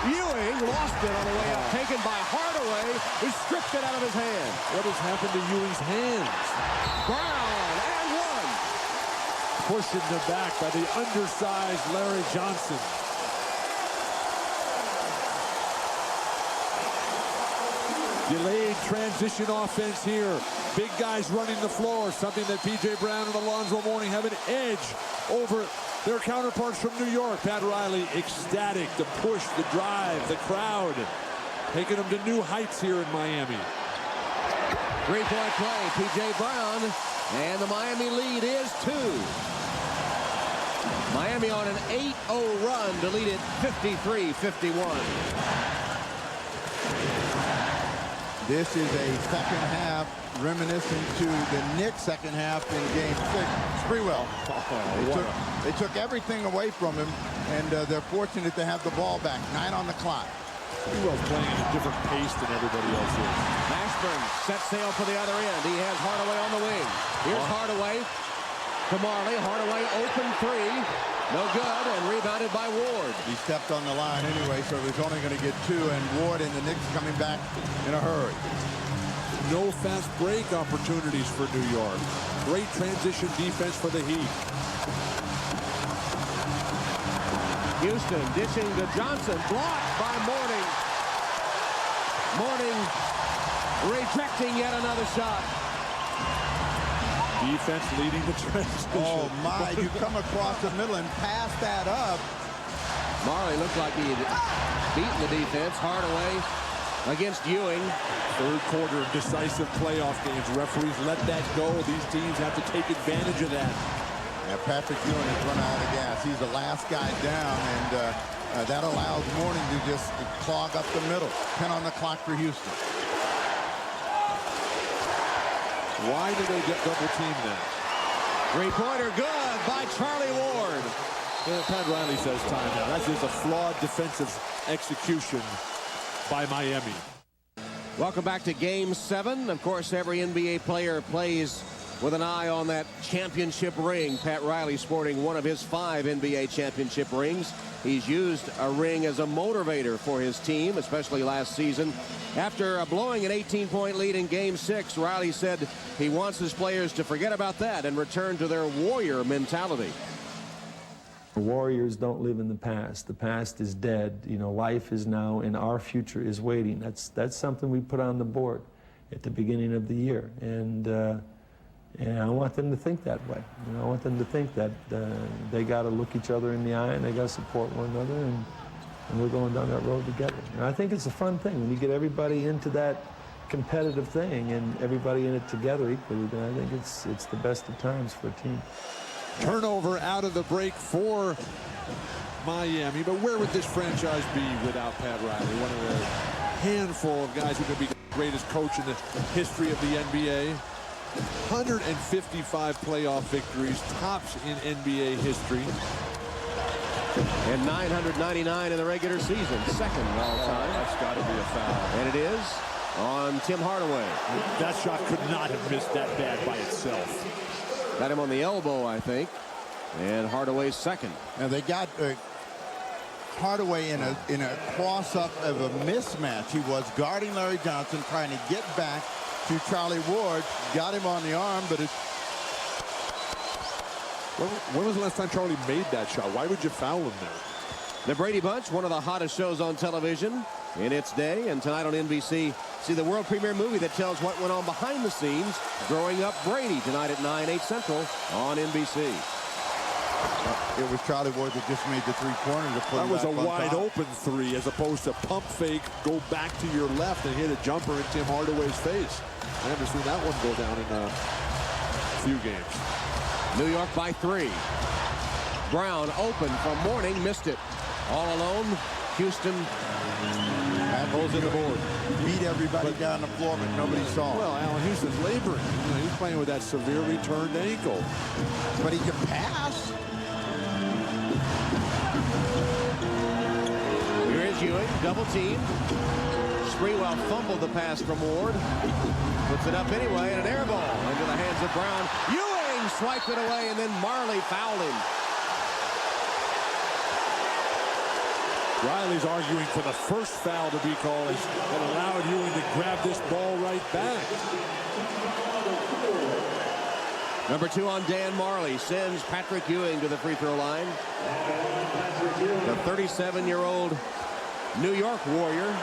Ewing lost it on the way up. Taken by Hardaway, who stripped it out of his hand. What has happened to Ewing's hands? Brown, and 1. Pushed in the back by the undersized Larry Johnson. Delayed transition offense here. Big guys running the floor, something that P.J. Brown and Alonzo Mourning have an edge over their counterparts from New York. Pat Riley ecstatic, the push, the drive, the crowd, taking them to new heights here in Miami. Three-point play, P.J. Brown, and the Miami lead is 2. Miami on an 8-0 run to lead it 53-51. This is a second half reminiscent to the Knicks second half in game 6. Sprewell. They took everything away from him, and they're fortunate to have the ball back. 9 on the clock. Sprewell's playing at a different pace than everybody else is. Mashburn set sail for the other end. He has Hardaway on the wing. Here's Hardaway to Marley. Hardaway open 3. No good, and rebounded by Ward. He stepped on the line anyway, so he's only going to get 2, and Ward and the Knicks coming back in a hurry. No fast break opportunities for New York. Great transition defense for the Heat. Houston dishing to Johnson, blocked by Mourning. Mourning rejecting yet another shot. Defense leading the transition. Oh my, you come across the middle and pass that up. Marley looked like he had beaten the defense. Hardaway against Ewing. Third quarter decisive playoff games. Referees let that go. These teams have to take advantage of that. Yeah, Patrick Ewing has run out of gas. He's the last guy down, and that allows Mourning to just clog up the middle. 10 on the clock for Houston. Why do they get double teamed then? Three-pointer good by Charlie Ward. Well, Pat Riley says timeout. That is a flawed defensive execution by Miami. Welcome back to Game 7. Of course, every NBA player plays with an eye on that championship ring. Pat Riley sporting one of his 5 NBA championship rings. He's used a ring as a motivator for his team, especially last season. After blowing an 18-point lead in Game 6, Riley said he wants his players to forget about that and return to their warrior mentality. Warriors don't live in the past. The past is dead. You know, life is now, and our future is waiting. That's something we put on the board at the beginning of the year, and I want them to think that way. You know, I want them to think that they got to look each other in the eye and they got to support one another, and we're going down that road together. And I think it's a fun thing when you get everybody into that competitive thing and everybody in it together equally. Then I think it's the best of times for a team. Turnover out of the break for Miami, but where would this franchise be without Pat Riley? One of the handful of guys who could be the greatest coach in the history of the NBA. 155 playoff victories, tops in NBA history. And 999 in the regular season, second all time. That's got to be a foul. And it is on Tim Hardaway. That shot could not have missed that bad by itself. Got him on the elbow, I think. And Hardaway's second. Now they got Hardaway in a cross-up of a mismatch. He was guarding Larry Johnson, trying to get back to Charlie Ward. Got him on the arm, but it's... When was the last time Charlie made that shot? Why would you foul him there? The Brady Bunch, one of the hottest shows on television in its day, and tonight on NBC, see the world premiere movie that tells what went on behind the scenes growing up Brady, tonight at 9/8 Central on NBC. It was Charlie Ward that just made the three-pointer to put That him was a back on wide top. open three as opposed to pump fake, go back to your left and hit a jumper in Tim Hardaway's face. I haven't seen that one go down in a few games. New York by 3. Brown open from Mourning, missed it. All alone, Houston pulls in the board. Beat everybody down the floor, but nobody saw. Well, Allen Houston's laboring. You know, he's playing with that severely turned ankle. But he can pass. Here is Ewing, double team. Sprewell fumbled the pass from Ward. Puts it up anyway, and an air ball into the hands of Brown. Ewing swiped it away, and then Marley fouled him. Riley's arguing for the first foul to be called that allowed Ewing to grab this ball right back. Number 2 on Dan Marley sends Patrick Ewing to the free throw line. The 37-year-old New York Warrior.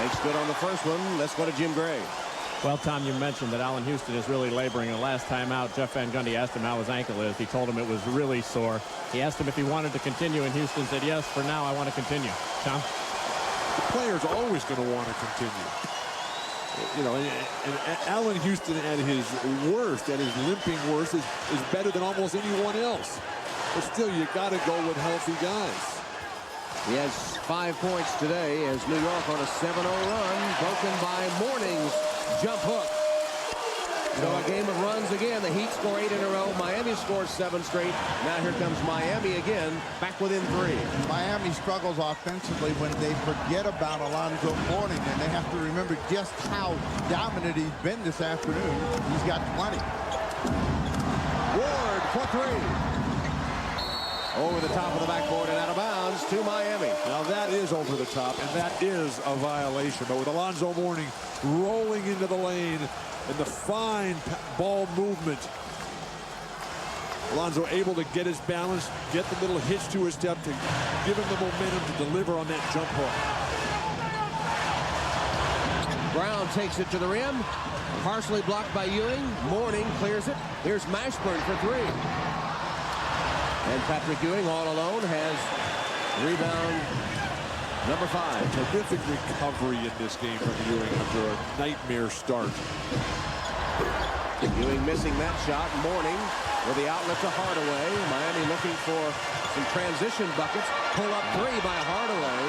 Makes good on the first one. Let's go to Jim Gray. Well, Tom, you mentioned that Allen Houston is really laboring. And last time out, Jeff Van Gundy asked him how his ankle is. He told him it was really sore. He asked him if he wanted to continue, and Houston said, yes, for now, I want to continue. Tom? The player's always going to want to continue. You know, and Allen Houston at his worst, at his limping worst, is better than almost anyone else. But still, you got to go with healthy guys. He has 5 points today as New York on a 7-0 run, broken by Mourning's jump hook. So a game of runs again. The Heat score 8 in a row. Miami scores 7 straight. Now here comes Miami again, back within 3. Miami struggles offensively when they forget about Alonzo Mourning, and they have to remember just how dominant he's been this afternoon. He's got 20. Ward for 3. Over the top of the backboard and out of bounds to Miami. Now that is over the top, and that is a violation. But with Alonzo Mourning rolling into the lane and the fine ball movement, Alonzo able to get his balance, get the little hitch to his step to give him the momentum to deliver on that jump hook. Brown takes it to the rim. Partially blocked by Ewing. Mourning clears it. Here's Mashburn for 3. And Patrick Ewing all alone has rebound number 5. Terrific recovery in this game from Ewing after a nightmare start. Ewing missing that shot. Mourning with the outlet to Hardaway. Miami looking for some transition buckets. Pull up 3 by Hardaway.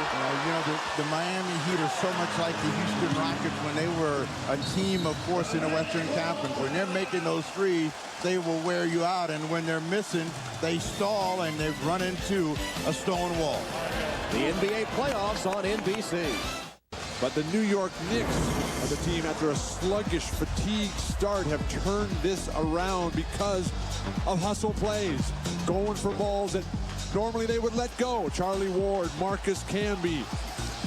You know, the Miami Heat are so much like the Houston Rockets when they were a team, of course, in the Western Conference. When they're making those threes, they will wear you out. And when they're missing, they stall and they run into a stone wall. The NBA playoffs on NBC. But the New York Knicks are the team, after a sluggish, fatigued start, have turned this around because of hustle plays, going for balls that normally they would let go. Charlie Ward, Marcus Camby,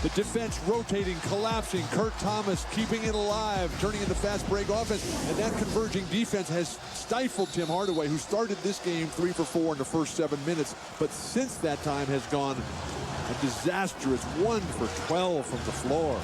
the defense rotating, collapsing. Kurt Thomas keeping it alive, turning into fast break offense. And that converging defense has stifled Tim Hardaway, who started this game 3 for 4 in the first 7 minutes, but since that time has gone a disastrous 1 for 12 from the floor.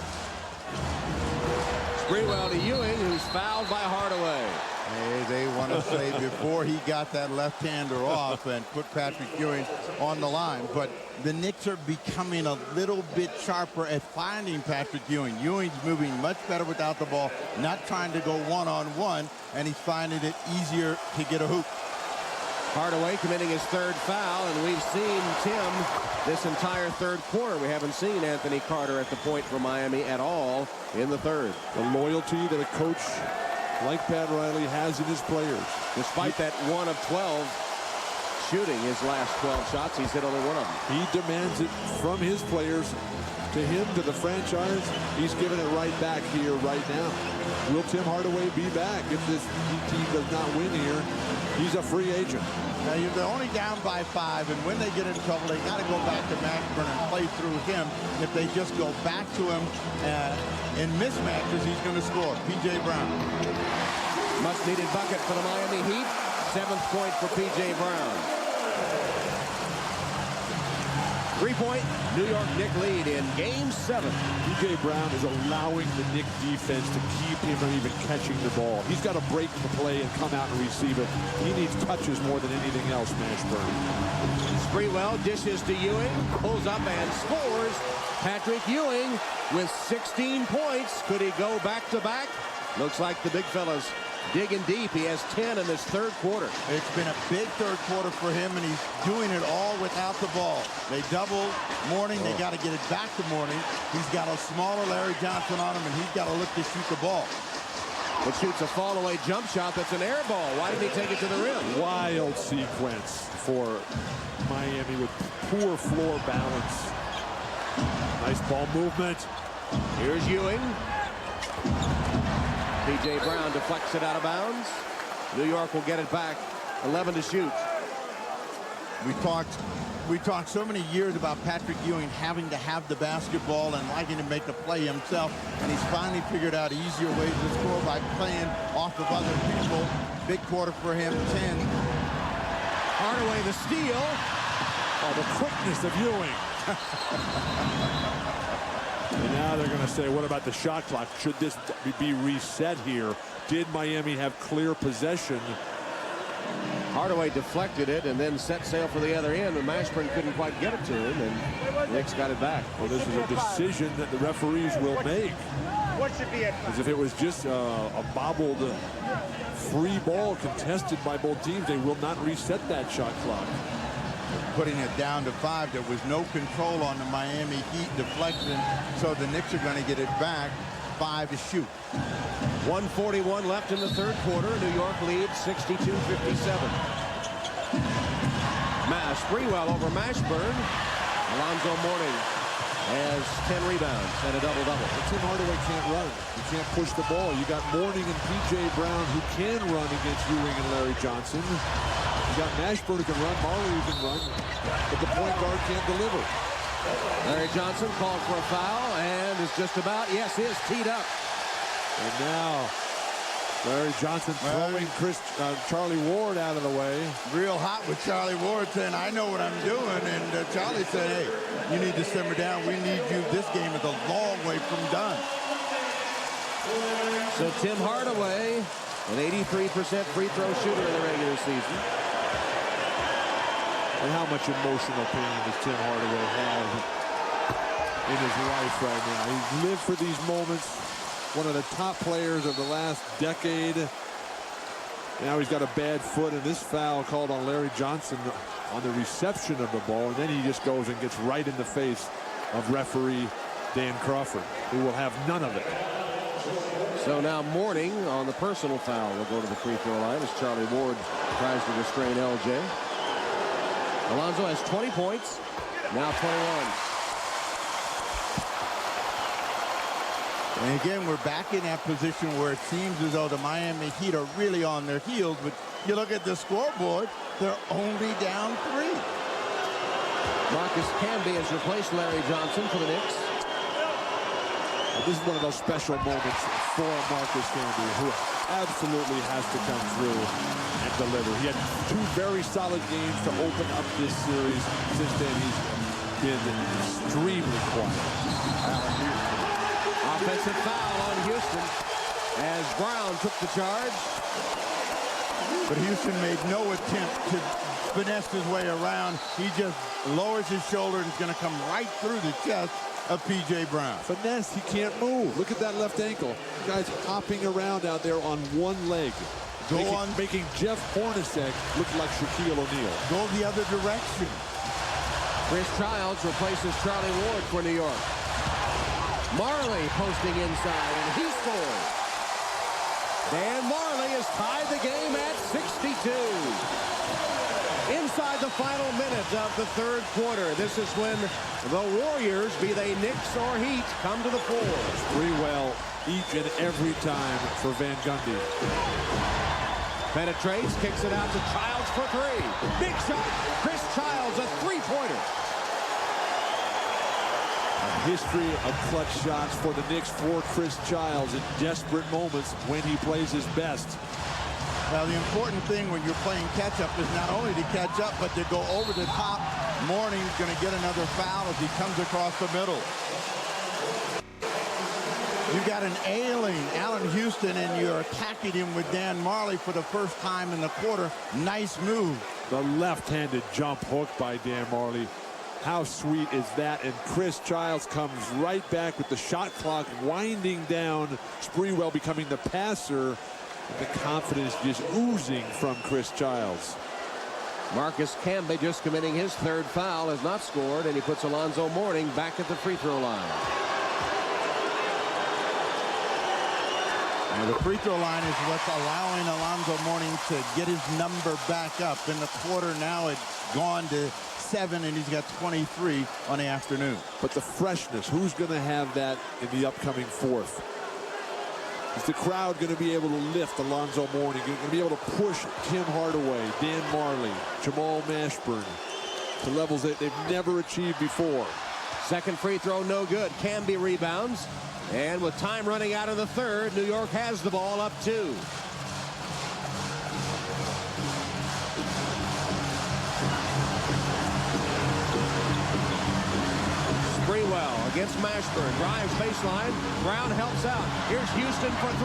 Sprewell to Ewing, who's fouled by Hardaway. Hey, they want to say before he got that left-hander off and put Patrick Ewing on the line. But the Knicks are becoming a little bit sharper at finding Patrick Ewing. Ewing's moving much better without the ball, not trying to go one-on-one, and he's finding it easier to get a hoop. Hardaway committing his 3rd foul, and we've seen Tim this entire 3rd quarter. We haven't seen Anthony Carter at the point for Miami at all in the 3rd. The loyalty that a coach like Pat Riley has in his players. Despite that 1 of 12 shooting his last 12 shots, he's hit only 1 of them. He demands it from his players, to him, to the franchise. He's giving it right back here, right now. Will Tim Hardaway be back if this team does not win here? He's a free agent. Now, they're only down by 5, and when they get in trouble, they got to go back to Mashburn and play through him. If they just go back to him in mismatches, he's going to score. P.J. Brown. Much-needed bucket for the Miami Heat. 7th point for P.J. Brown. 3-point New York Knicks lead in Game 7. P.J. Brown is allowing the Knicks defense to keep him from even catching the ball. He's got to break the play and come out and receive it. He needs touches more than anything else, Mashburn. Sprewell dishes to Ewing, pulls up and scores. Patrick Ewing with 16 points. Could he go back-to-back? Looks like the big fella's digging deep. He has 10 in this 3rd quarter. It's been a big 3rd quarter for him, and he's doing it all without the ball. They double Mourning. They got to get it back to Mourning. He's got a smaller Larry Johnson on him, and he's got to look to shoot the ball. It shoots a fall-away jump shot that's an air ball. Why did he take it to the rim? Wild sequence for Miami with poor floor balance. Nice ball movement. Here's Ewing. P.J. Brown deflects it out of bounds. New York will get it back. 11 to shoot. We talked so many years about Patrick Ewing having to have the basketball and liking to make a play himself, and he's finally figured out easier ways to score by playing off of other people. Big quarter for him, 10. Hardaway the steal. Oh, the quickness of Ewing. And now they're going to say, what about the shot clock? Should this be reset here? Did Miami have clear possession? Hardaway deflected it and then set sail for the other end, and Mashburn couldn't quite get it to him, and Knicks got it back. Well, this is a decision that the referees will make. As if it was just a bobbled free ball contested by both teams, they will not reset that shot clock. Putting it down to 5. There was no control on the Miami Heat deflection, so the Knicks are going to get it back. 5 to shoot. 1:41 left in the 3rd quarter. New York leads 62-57. Sprewell over Mashburn. Alonzo Mourning has 10 rebounds and a double-double. Tim Hardaway can't run. You can't push the ball. You got Mourning and P.J. Brown who can run against Ewing and Larry Johnson. You got Mashburn who can run, Marley who can run, but the point guard can't deliver. Larry Johnson called for a foul and is just about, yes, is teed up. And now Larry Johnson throwing Charlie Ward out of the way. Real hot with Charlie Ward saying, I know what I'm doing. And Charlie said, hey, you need to simmer down. We need you. This game is a long way from done. So Tim Hardaway, an 83% free throw shooter in the regular season. And how much emotional pain does Tim Hardaway have in his life right now? He's lived for these moments. One of the top players of the last decade. Now he's got a bad foot, and this foul called on Larry Johnson on the reception of the ball, and then he just goes and gets right in the face of referee Dan Crawford, who will have none of it. So now Mourning on the personal foul will go to the free throw line as Charlie Ward tries to restrain LJ. Alonzo has 20 points, now 21. And again, we're back in that position where it seems as though the Miami Heat are really on their heels. But you look at the scoreboard, they're only down 3. Marcus Camby has replaced Larry Johnson for the Knicks. This is one of those special moments for Marcus Camby, who absolutely has to come through and deliver. He had 2 very solid games to open up this series. Since then, he's been extremely quiet. Offensive foul on Houston as Brown took the charge. But Houston made no attempt to finesse his way around. He just lowers his shoulder and is going to come right through the chest of P.J. Brown. Finesse, he can't move. Look at that left ankle. The guy's hopping around out there on one leg. Making Jeff Hornacek look like Shaquille O'Neal. Go the other direction. Chris Childs replaces Charlie Ward for New York. Marley posting inside, and he scores. Dan Marley has tied the game at 62. Inside the final minute of the 3rd quarter, this is when the Warriors, be they Knicks or Heat, come to the floor. Sprewell each and every time for Van Gundy. Penetrates, kicks it out to Childs for 3. Big shot, Chris Childs, a 3-pointer. A history of clutch shots for the Knicks for Chris Childs in desperate moments when he plays his best. Well, the important thing when you're playing catch-up is not only to catch up, but to go over the top. Mourning's going to get another foul as he comes across the middle. You got an ailing Allen Houston, and you're attacking him with Dan Marley for the first time in the quarter. Nice move. The left-handed jump hook by Dan Marley. How sweet is that? And Chris Childs comes right back with the shot clock winding down. Sprewell becoming the passer. And the confidence just oozing from Chris Childs. Marcus Camby just committing his 3rd foul, has not scored, and he puts Alonzo Mourning back at the free throw line. Now the free throw line is what's allowing Alonzo Mourning to get his number back up. In the quarter now it's gone to 7, and he's got 23 on the afternoon. But the freshness, who's going to have that in the upcoming 4th? Is the crowd going to be able to lift Alonzo Mourning? Going to be able to push Tim Hardaway, Dan Marley, Jamal Mashburn to levels that they've never achieved before. 2nd free throw, no good. Camby rebounds. And with time running out of the 3rd, New York has the ball up 2. Sprewell against Mashburn. Drives baseline. Brown helps out. Here's Houston for 3.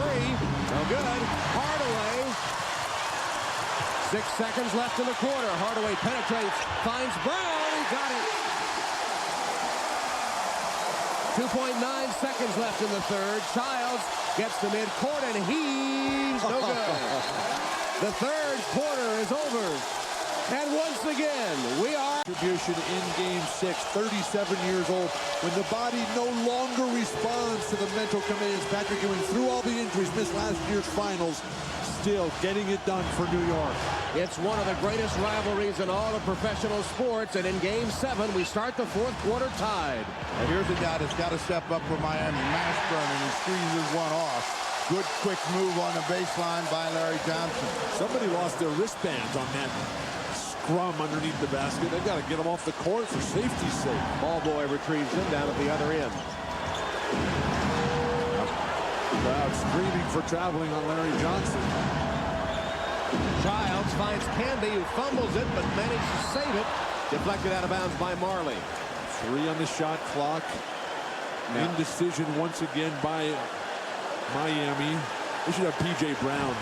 No good. Hardaway. 6 seconds left in the quarter. Hardaway penetrates. Finds Brown. He got it. 2.9 seconds left in the 3rd. Childs gets to midcourt and heaves. No good. The 3rd quarter is over. And once again, we are... Contribution in Game 6, 37 years old. When the body no longer responds to the mental commands, Patrick Ewing, through all the injuries, missed last year's finals, still getting it done for New York. It's one of the greatest rivalries in all of professional sports, and in Game 7, we start the 4th quarter tied. And here's a guy that's got to step up for Miami. Mashburn, and he squeezes one off. Good quick move on the baseline by Larry Johnson. Somebody lost their wristbands on that scrum underneath the basket. They've got to get him off the court for safety's sake. Ball boy retrieves him down at the other end. Crowd screaming for traveling on Larry Johnson. Childs finds Camby, who fumbles it, but manages to save it. Deflected out of bounds by Marley. 3 on the shot clock. Indecision once again by Miami. They should have P.J. Brown.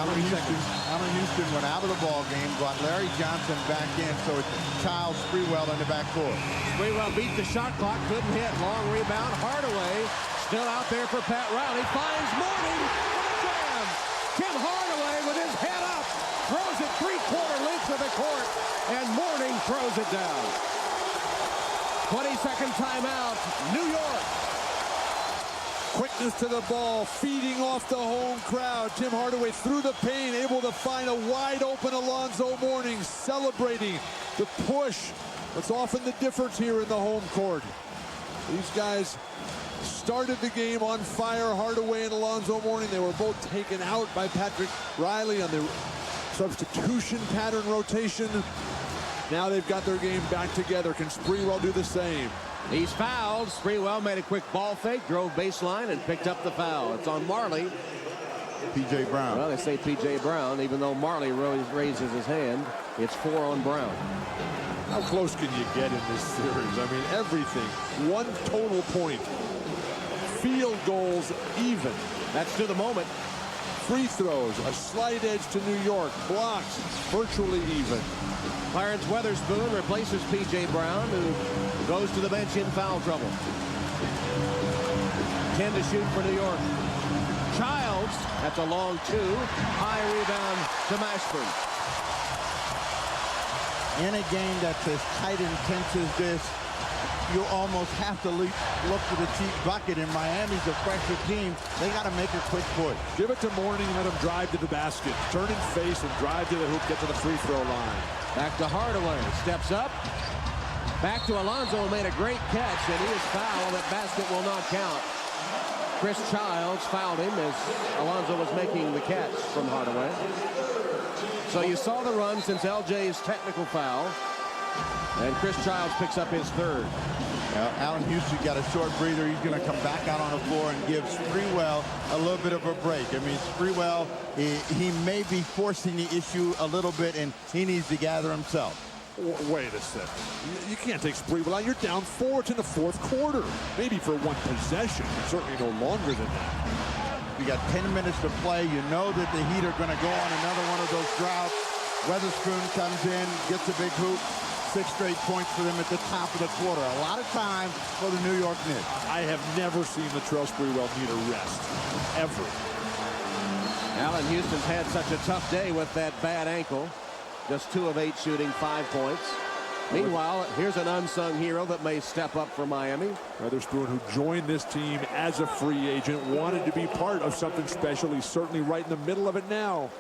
Allen Houston went out of the ball game, brought Larry Johnson back in, so it's Childs, Sprewell in the backcourt. Sprewell beat the shot clock, couldn't hit. Long rebound. Hardaway still out there for Pat Riley. Finds Mourning. Jam. Tim Hardaway with his head up. Throws it 3/4 length of the court, and Mourning throws it down. 20-second timeout. New York. Quickness to the ball, feeding off the home crowd. Tim Hardaway through the paint, able to find a wide-open Alonzo Mourning, celebrating the push. That's often the difference here in the home court. These guys started the game on fire. Hardaway and Alonzo Mourning, they were both taken out by Patrick Riley on the substitution pattern rotation. Now they've got their game back together. Can Sprewell do the same? He's fouled. Sprewell made a quick ball fake, drove baseline, and picked up the foul. It's on Marley. P.J. Brown. Well, they say P.J. Brown, even though Marley raises his hand. It's 4 on Brown. How close can you get in this series? I mean, everything. One total point. Field goals even. That's to the moment. Free throws, a slight edge to New York. Blocks, virtually even. Clarence Weatherspoon replaces P.J. Brown, who goes to the bench in foul trouble. 10 to shoot for New York. Childs, that's a long 2. High rebound to Mashburn. In a game that's as tight and tense as this, you almost have to look for the cheap bucket. And Miami's a fresher team. They got to make a quick push. Give it to Mourning and let him drive to the basket. Turn and face and drive to the hoop, get to the free throw line. Back to Hardaway. Steps up. Back to Alonzo, who made a great catch, and he is fouled. That basket will not count. Chris Childs fouled him as Alonzo was making the catch from Hardaway. So you saw the run since LJ's technical foul. And Chris Childs picks up his 3rd. Allen Houston got a short breather. He's going to come back out on the floor and give Sprewell a little bit of a break. I mean, Sprewell, he may be forcing the issue a little bit, and he needs to gather himself. Wait a second. You can't take Sprewell out. You're down 4. It's in the 4th quarter. Maybe for 1 possession. Certainly no longer than that. You got 10 minutes to play. You know that the Heat are going to go on another one of those droughts. Weatherspoon comes in, gets a big hoop. 6 straight points for them at the top of the quarter. A lot of time for the New York Knicks. I have never seen Latrell Sprewell need a rest. Ever. Allen Houston's had such a tough day with that bad ankle. Just 2 of 8 shooting, 5 points. Meanwhile, here's an unsung hero that may step up for Miami. Weatherspoon, who joined this team as a free agent, wanted to be part of something special. He's certainly right in the middle of it now.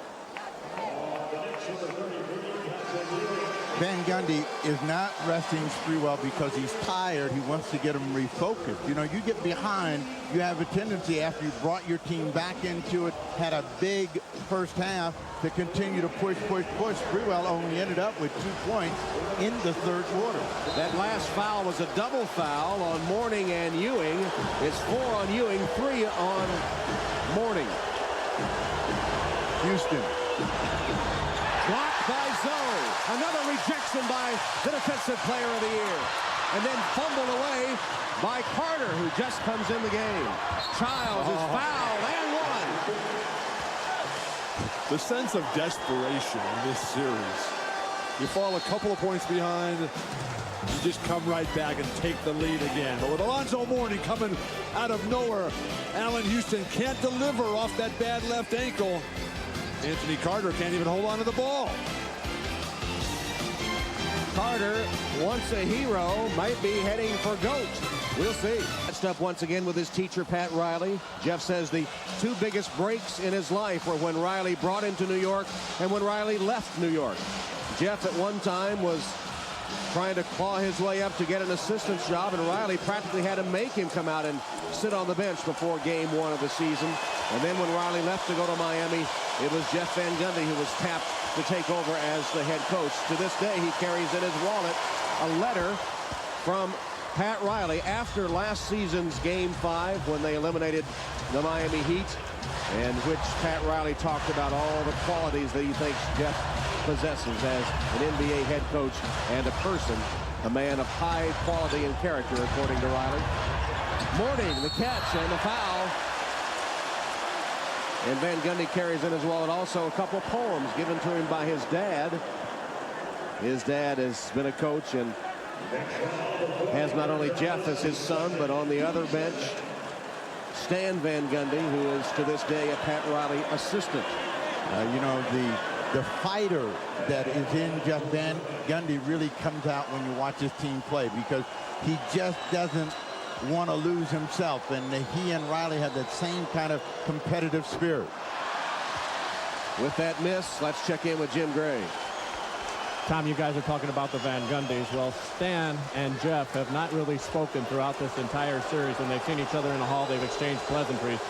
Van Gundy is not resting Sprewell because he's tired. He wants to get him refocused. You know, you get behind, you have a tendency after you brought your team back into it, had a big first half, to continue to push. Sprewell only ended up with 2 points in the 3rd quarter. That last foul was a double foul on Mourning and Ewing. It's 4 on Ewing, 3 on Mourning. Houston. Blocked by Zoe. Another rejection by the Defensive Player of the Year. And then fumbled away by Carter, who just comes in the game. Childs is fouled and 1. The sense of desperation in this series. You fall a couple of points behind, you just come right back and take the lead again. But with Alonzo Mourning coming out of nowhere, Allen Houston can't deliver off that bad left ankle. Anthony Carter can't even hold on to the ball. Carter, once a hero, might be heading for GOAT. We'll see. Matched up once again with his teacher, Pat Riley. Jeff says the 2 biggest breaks in his life were when Riley brought him to New York and when Riley left New York. Jeff at one time was trying to claw his way up to get an assistant's job, and Riley practically had to make him come out and sit on the bench before game 1 of the season. And then when Riley left to go to Miami, it was Jeff Van Gundy who was tapped to take over as the head coach. To this day, he carries in his wallet a letter from Pat Riley after last season's Game 5 when they eliminated the Miami Heat, and which Pat Riley talked about all the qualities that he thinks Jeff possesses as an NBA head coach and a person, a man of high quality and character, according to Riley. Mourning, the catch and the foul. And Van Gundy carries in his wallet also a couple poems given to him by his dad. His dad has been a coach and has not only Jeff as his son, but on the other bench, Stan Van Gundy, who is to this day a Pat Riley assistant. You know, the fighter that is in Jeff Van Gundy really comes out when you watch his team play, because he just doesn't want to lose himself, and he and Riley have that same kind of competitive spirit. With that miss, let's check in with Jim Gray. Tom, you guys are talking about the Van Gundys. Well, Stan and Jeff have not really spoken throughout this entire series. When they've seen each other in the hall, they've exchanged pleasantries.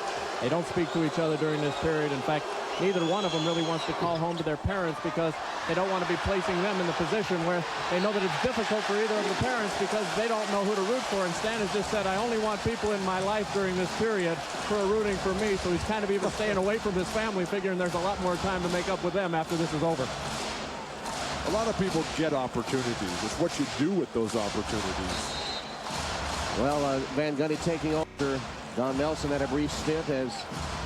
They don't speak to each other during this period. In fact, neither one of them really wants to call home to their parents because they don't want to be placing them in the position where they know that it's difficult for either of the parents because they don't know who to root for. And Stan has just said, I only want people in my life during this period who are rooting for me. So he's kind of even staying away from his family, figuring there's a lot more time to make up with them after this is over. A lot of people get opportunities. It's what you do with those opportunities. Well, Van Gundy taking over. Don Nelson had a brief stint as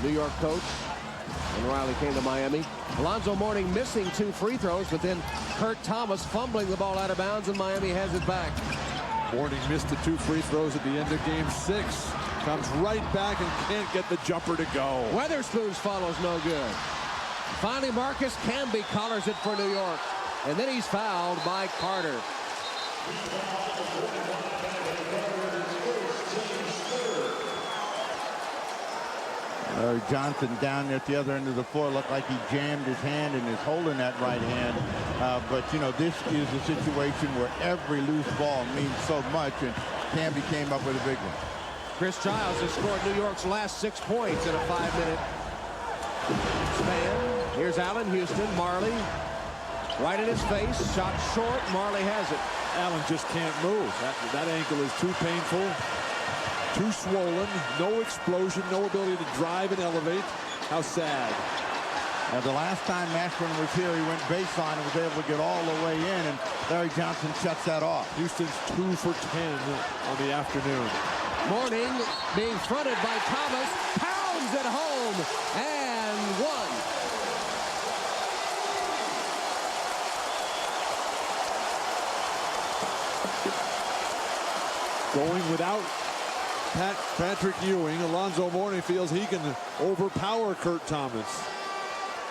New York coach when Riley came to Miami. Alonzo Mourning missing 2 free throws, but then Kurt Thomas fumbling the ball out of bounds, and Miami has it back. Mourning missed the 2 free throws at the end of game 6. Comes right back and can't get the jumper to go. Weatherspoon's follows no good. Finally, Marcus Camby collars it for New York, and then he's fouled by Carter. Johnson down there at the other end of the floor looked like he jammed his hand and is holding that right hand. But, you know, this is a situation where every loose ball means so much, and Camby came up with a big one. Chris Childs has scored New York's last 6 points in a 5-minute span. Here's Allen Houston. Marley right in his face. Shot short. Marley has it. Allen just can't move. That ankle is too painful. Too swollen, no explosion, no ability to drive and elevate. How sad. The last time Mashburn was here, he went baseline and was able to get all the way in, and Larry Johnson shuts that off. Houston's 2 for 10 on the afternoon. Mourning being fronted by Thomas, pounds it home, and one. Going without Patrick Ewing, Alonzo Mourning feels he can overpower Kurt Thomas.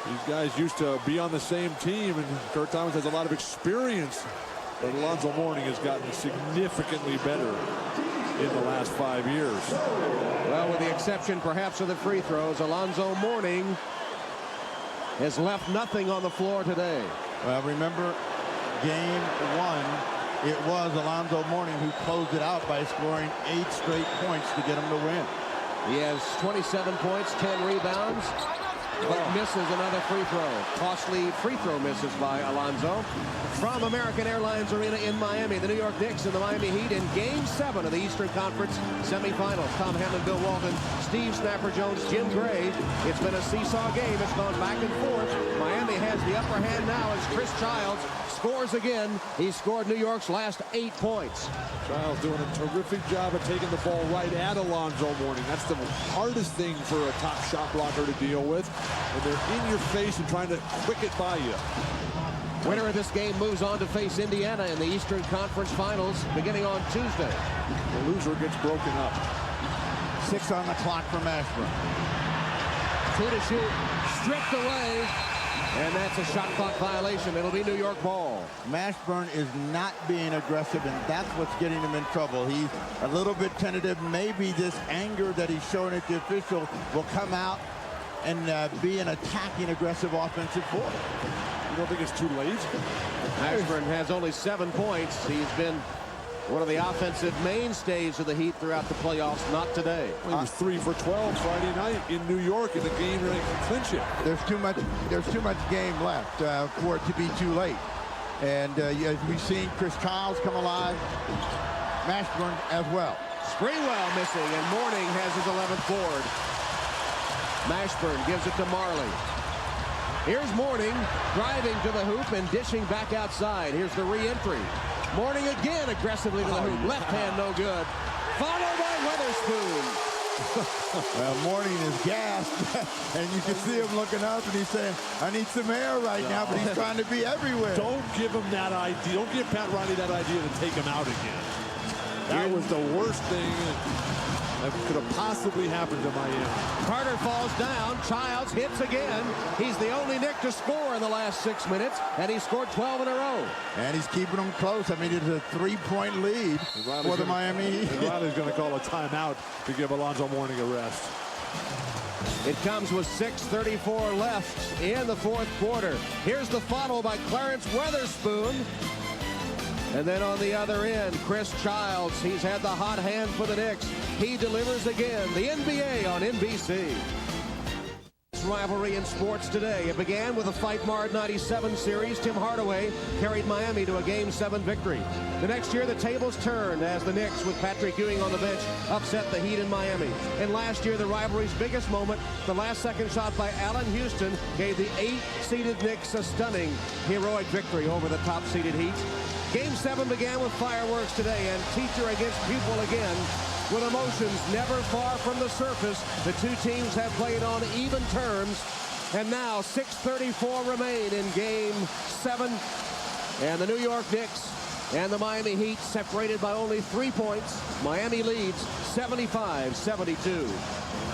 These guys used to be on the same team, and Kurt Thomas has a lot of experience, but Alonzo Mourning has gotten significantly better in the last 5 years. Well, with the exception perhaps of the free throws, Alonzo Mourning has left nothing on the floor today. Well, remember game 1. It was Alonzo Mourning who closed it out by scoring 8 straight points to get him to win. He has 27 points, 10 rebounds, but misses another free throw. Costly free throw misses by Alonzo. From American Airlines Arena in Miami, the New York Knicks and the Miami Heat in Game 7 of the Eastern Conference semifinals. Tom Hanlon, Bill Walton, Steve Snapper Jones, Jim Gray. It's been a seesaw game. It's gone back and forth. Miami has the upper hand now as Chris Childs scores again. He scored New York's last 8 points. Childs doing a terrific job of taking the ball right at Alonzo Mourning. That's the hardest thing for a top shot blocker to deal with. And they're in your face and trying to quick it by you. Winner of this game moves on to face Indiana in the Eastern Conference Finals beginning on Tuesday. The loser gets broken up. 6 on the clock for Mashburn. 2 to shoot, stripped away, and that's a shot clock violation. It'll be New York ball. Mashburn is not being aggressive, and that's what's getting him in trouble. He's a little bit tentative. Maybe this anger that he's showing at the official will come out and be an attacking, aggressive offensive force. You don't think it's too late? Mashburn has only 7 points. He's been one of the offensive mainstays of the Heat throughout the playoffs. Not today. Well, he was 3 for 12 Friday night in New York in the game that can clinch it. There's too much game left for it to be too late. And as we've seen Chris Childs come alive, Mashburn as well. Sprewell missing, and Mourning has his 11th board. Mashburn gives it to Marley. Here's Mourning driving to the hoop and dishing back outside. Here's the re-entry. Mourning again aggressively to the hoop. Left hand no good. Followed by Weatherspoon. Well, Mourning is gassed, and you can see him looking up, and he's saying, I need some air right now, but he's trying to be everywhere. Don't give him that idea. Don't give Pat Riley that idea to take him out again. That was the worst thing that could have possibly happened to Miami. Carter falls down. Childs hits again. He's the only Knick to score in the last 6 minutes, and he scored 12 in a row. And he's keeping them close. I mean, it's a 3-point lead for the Miami Heat. Riley's going to call a timeout to give Alonzo Mourning a rest. It comes with 6:34 left in the fourth quarter. Here's the follow by Clarence Weatherspoon. And then on the other end, Chris Childs. He's had the hot hand for the Knicks. He delivers again. The NBA on NBC. Rivalry in sports today. It began with a fight-marred 97 series. Tim Hardaway carried Miami to a Game 7 victory. The next year, the tables turned as the Knicks, with Patrick Ewing on the bench, upset the Heat in Miami. And last year, the rivalry's biggest moment, the last-second shot by Allen Houston, gave the 8-seeded Knicks a stunning, heroic victory over the top-seeded Heat. Game 7 began with fireworks today, and teacher against pupil again. With emotions never far from the surface, the two teams have played on even terms. And now 6:34 remain in Game 7. And the New York Knicks and the Miami Heat separated by only 3 points. Miami leads 75-72.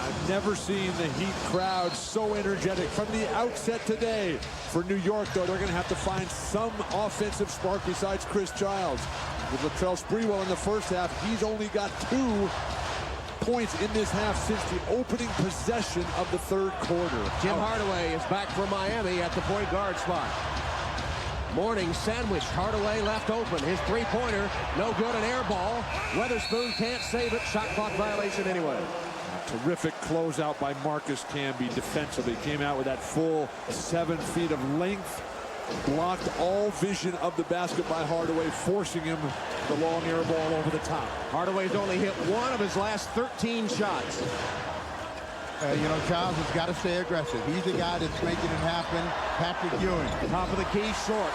I've never seen the Heat crowd so energetic from the outset today. For New York, though, they're going to have to find some offensive spark besides Chris Childs. With Latrell Sprewell in the first half, he's only got 2 points in this half since the opening possession of the third quarter. Tim Hardaway is back for Miami at the point guard spot. Mourning sandwiched. Hardaway left open. His three-pointer, no good, an air ball. Weatherspoon can't save it. Shot clock violation anyway. Terrific closeout by Marcus Camby defensively. Came out with that full 7 feet of length. Blocked all vision of the basket by Hardaway, forcing him the long air ball over the top. Hardaway's only hit 1 of his last 13 shots. You know, Childs has got to stay aggressive. He's the guy that's making it happen. Patrick Ewing. Top of the key, short.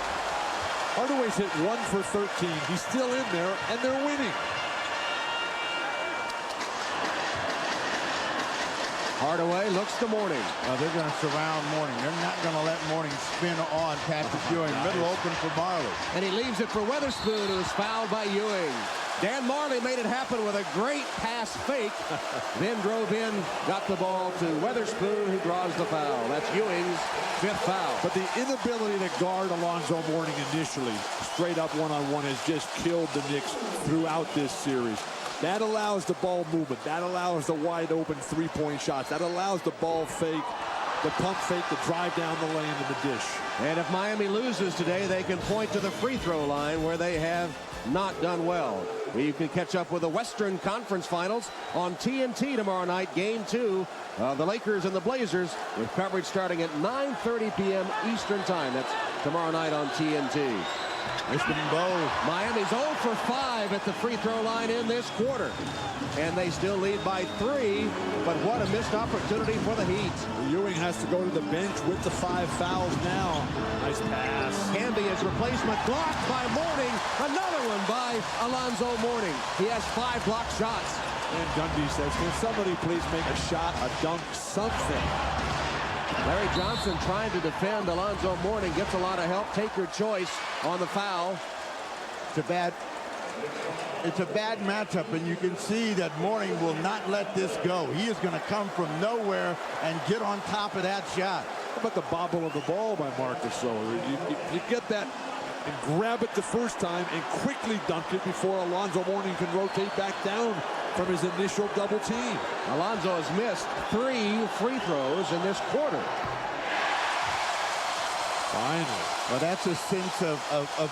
Hardaway's hit 1 for 13. He's still in there, and they're winning. Hardaway looks to Mourning. They're going to surround Mourning. They're not going to let Mourning spin on Patrick Ewing. Middle open for Marley. And he leaves it for Weatherspoon, who's fouled by Ewing. Dan Marley made it happen with a great pass fake. Then drove in, got the ball to Weatherspoon, who draws the foul. That's Ewing's 5th foul. But the inability to guard Alonzo Mourning initially, straight up one-on-one, has just killed the Knicks throughout this series. That allows the ball movement. That allows the wide-open three-point shots. That allows the ball fake, the pump fake, the drive down the lane and the dish. And if Miami loses today, they can point to the free throw line where they have not done well. You can catch up with the Western Conference Finals on TNT tomorrow night, Game 2 of the Lakers and the Blazers, with coverage starting at 9:30 p.m. Eastern Time. That's tomorrow night on TNT. Miami's 0 for 5 at the free throw line in this quarter. And they still lead by 3, but what a missed opportunity for the Heat. Ewing has to go to the bench with the 5 fouls now. Nice pass. Camby as replacement, blocked by Mourning. Another one by Alonzo Mourning. He has 5 blocked shots. And Gundy says, can somebody please make a shot, a dunk, something? Larry Johnson trying to defend Alonzo Mourning, gets a lot of help. Take your choice on the foul. It's a bad matchup, and you can see that Mourning will not let this go. He is going to come from nowhere and get on top of that shot. How about the bobble of the ball by Marcus, though? You get that and grab it the first time and quickly dunk it before Alonzo Mourning can rotate back down from his initial double team. Alonzo has missed 3 free throws in this quarter. Finally. Well, that's a sense of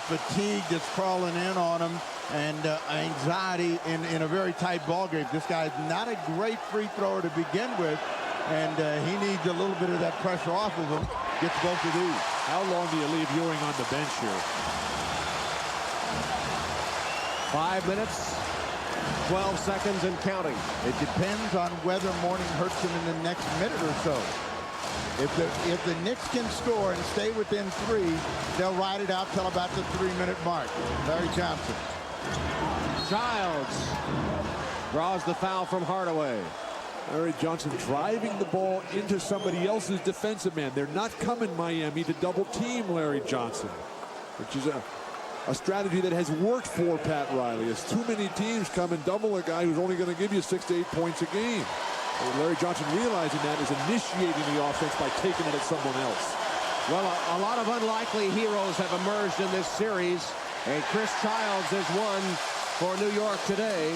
fatigue that's crawling in on him, and anxiety in a very tight ball game. This guy's not a great free thrower to begin with, and he needs a little bit of that pressure off of him. Gets both of these. How long do you leave Ewing on the bench here? 5 minutes, 12 seconds and counting. It depends on whether Mourning hurts him in the next minute or so. If the Knicks can score and stay within 3, they'll ride it out till about the 3-minute mark. Larry Johnson. Childs draws the foul from Hardaway. Larry Johnson driving the ball into somebody else's defensive man. They're not coming, Miami, to double team Larry Johnson, which is a strategy that has worked for Pat Riley. As too many teams come and double a guy who's only going to give you 6 to 8 points a game. And Larry Johnson, realizing that, is initiating the offense by taking it at someone else. Well, a lot of unlikely heroes have emerged in this series, and Chris Childs is one for New York today.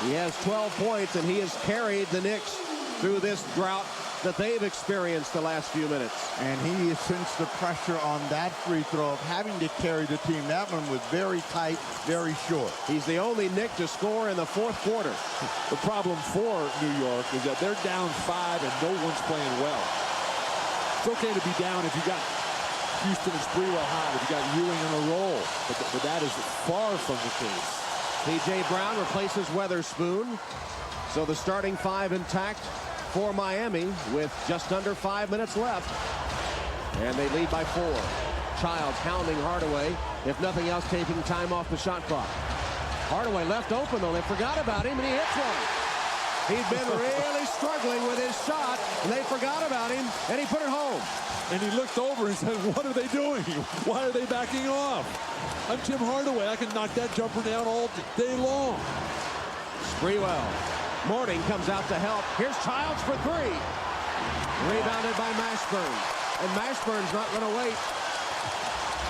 He has 12 points, and he has carried the Knicks through this drought that they've experienced the last few minutes. And he sensed the pressure on that free throw of having to carry the team. That one was very tight, very short. He's the only Knick to score in the fourth quarter. The problem for New York is that they're down 5 and no one's playing well. It's okay to be down if you got Houston and Sprewell high, if you got Ewing on a roll, but that is far from the case. P.J. Brown replaces Weatherspoon. So the starting 5 intact for Miami with just under 5 minutes left. And they lead by 4. Childs hounding Hardaway, if nothing else, taking time off the shot clock. Hardaway left open, though. They forgot about him, and he hits one. He'd been really struggling with his shot, and they forgot about him, and he put it home. And he looked over and said, what are they doing? Why are they backing off? I'm Tim Hardaway. I can knock that jumper down all day long. Sprewell. Mourning comes out to help. Here's Childs for 3. Rebounded by Mashburn. And Mashburn's not going to wait.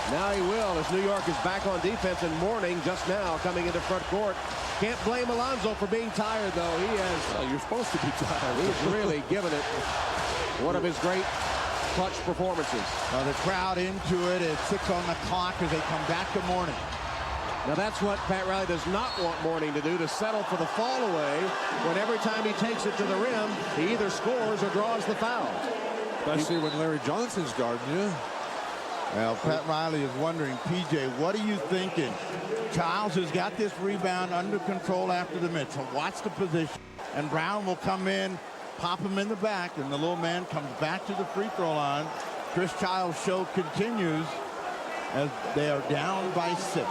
Now he will, as New York is back on defense, and Mourning just now coming into front court. Can't blame Alonzo for being tired, though. He has. Well, you're supposed to be tired. He's really given it one of his great clutch performances. The crowd into it at 6 on the clock as they come back to Mourning. Now that's what Pat Riley does not want Mourning to do, to settle for the fall away when every time he takes it to the rim, he either scores or draws the foul. Especially when Larry Johnson's guarding you. Well, Pat Riley is wondering, PJ, what are you thinking? Childs has got this rebound under control after the mid, so watch the position. And Brown will come in, pop him in the back, and the little man comes back to the free throw line. Chris Childs' show continues as they are down by 6.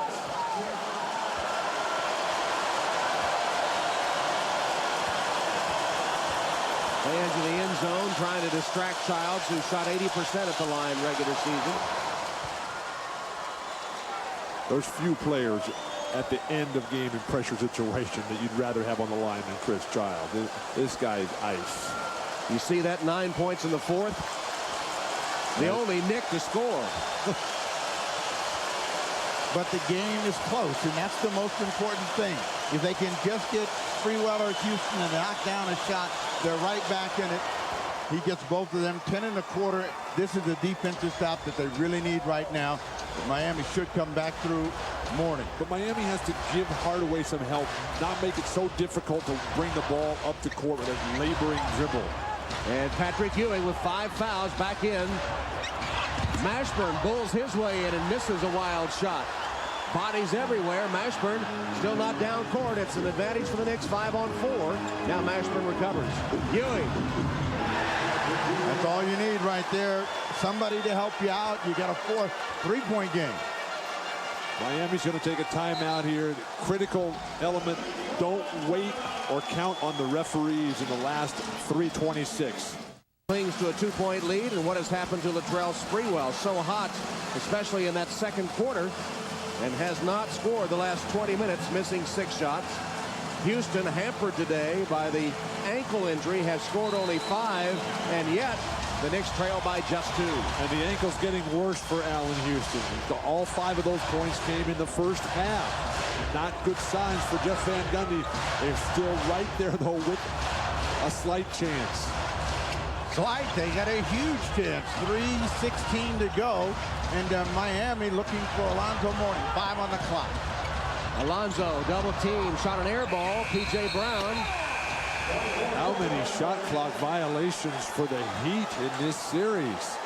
Fans in the end zone trying to distract Childs, who shot 80% at the line regular season. There's few players at the end of game in pressure situation that you'd rather have on the line than Chris Childs. This guy's ice. You see that 9 points in the fourth? The only Knick to score. But the game is close, and that's the most important thing. If they can just get Sprewell or Houston and knock down a shot, they're right back in it. He gets both of them 10 1/4. This is a defensive stop that they really need right now. Miami should come back through Mourning. But Miami has to give Hardaway some help, not make it so difficult to bring the ball up the court with a laboring dribble. And Patrick Ewing with 5 fouls back in. Mashburn bulls his way in and misses a wild shot. Bodies everywhere. Mashburn still not down court. It's an advantage for the Knicks, 5 on 4. Now Mashburn recovers. Ewing. That's all you need right there. Somebody to help you out. You got a 4th 3-point game. Miami's going to take a timeout here. Critical element. Don't wait or count on the referees in the last 3:26. Clings to a 2-point lead, and what has happened to Latrell Sprewell? So hot, especially in that second quarter, and has not scored the last 20 minutes, missing 6 shots. Houston, hampered today by the ankle injury, has scored only 5, and yet the Knicks trail by just 2. And the ankle's getting worse for Allen Houston. All 5 of those points came in the first half. Not good signs for Jeff Van Gundy. They're still right there, though, with a slight chance. Slight, they got a huge chance. 3:16 to go, and Miami looking for Alonzo Mourning. 5 on the clock. Alonzo, double team, shot an air ball. P.J. Brown. How many shot clock violations for the Heat in this series?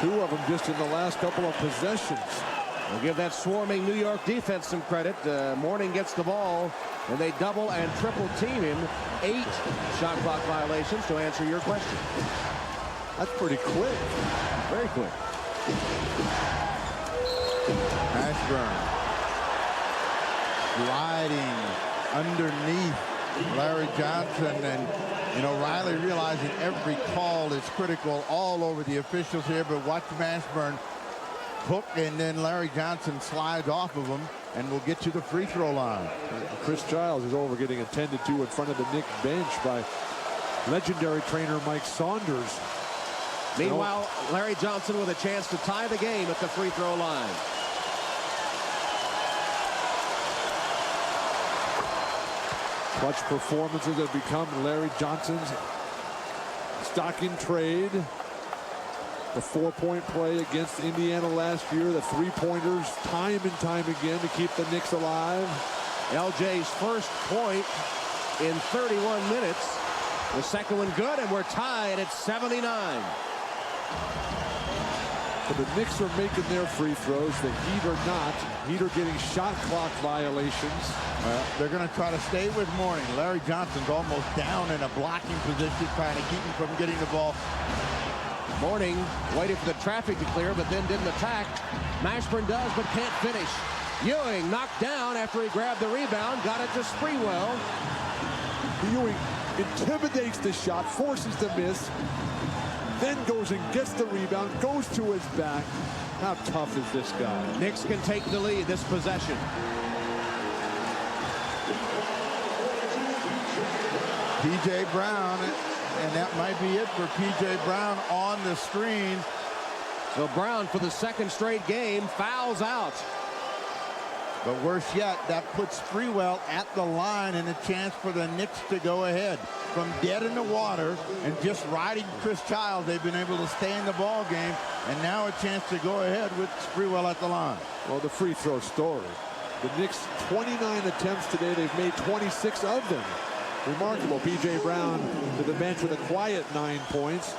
2 of them just in the last couple of possessions. We'll give that swarming New York defense some credit. Mourning gets the ball, and they double and triple team him. 8 shot clock violations, to answer your question. That's pretty quick. Very quick. Mashburn gliding underneath Larry Johnson, and you know, Riley realizing every call is critical all over the officials here, but watch Mashburn hook, and then Larry Johnson slides off of him and will get to the free throw line. Chris Childs is over getting attended to in front of the Knicks bench by legendary trainer Mike Saunders. Meanwhile, Larry Johnson with a chance to tie the game at the free throw line. Clutch performances have become Larry Johnson's stock in trade. The 4-point play against Indiana last year, the 3-pointers time and time again to keep the Knicks alive. LJ's first point in 31 minutes. The second one good, and we're tied at 79. But the Knicks are making their free throws. The Heat are not. Heat are getting shot clock violations. They're going to try to stay with Mourning. Larry Johnson's almost down in a blocking position, trying to keep him from getting the ball. Mourning waited for the traffic to clear, but then didn't attack. Mashburn does, but can't finish. Ewing knocked down after he grabbed the rebound, got it to Sprewell. Ewing intimidates the shot, forces the miss, then goes and gets the rebound, goes to his back. How tough is this guy? Knicks can take the lead this possession. P.J. Brown, and that might be it for P.J. Brown on the screen. So Brown, for the second straight game, fouls out. But worse yet, that puts Sprewell at the line and a chance for the Knicks to go ahead. From dead in the water and just riding Chris Childs, they've been able to stay in the ball game, and now a chance to go ahead with Sprewell at the line. Well, the free throw story. The Knicks, 29 attempts today. They've made 26 of them. Remarkable. P.J. Brown to the bench with a quiet 9 points.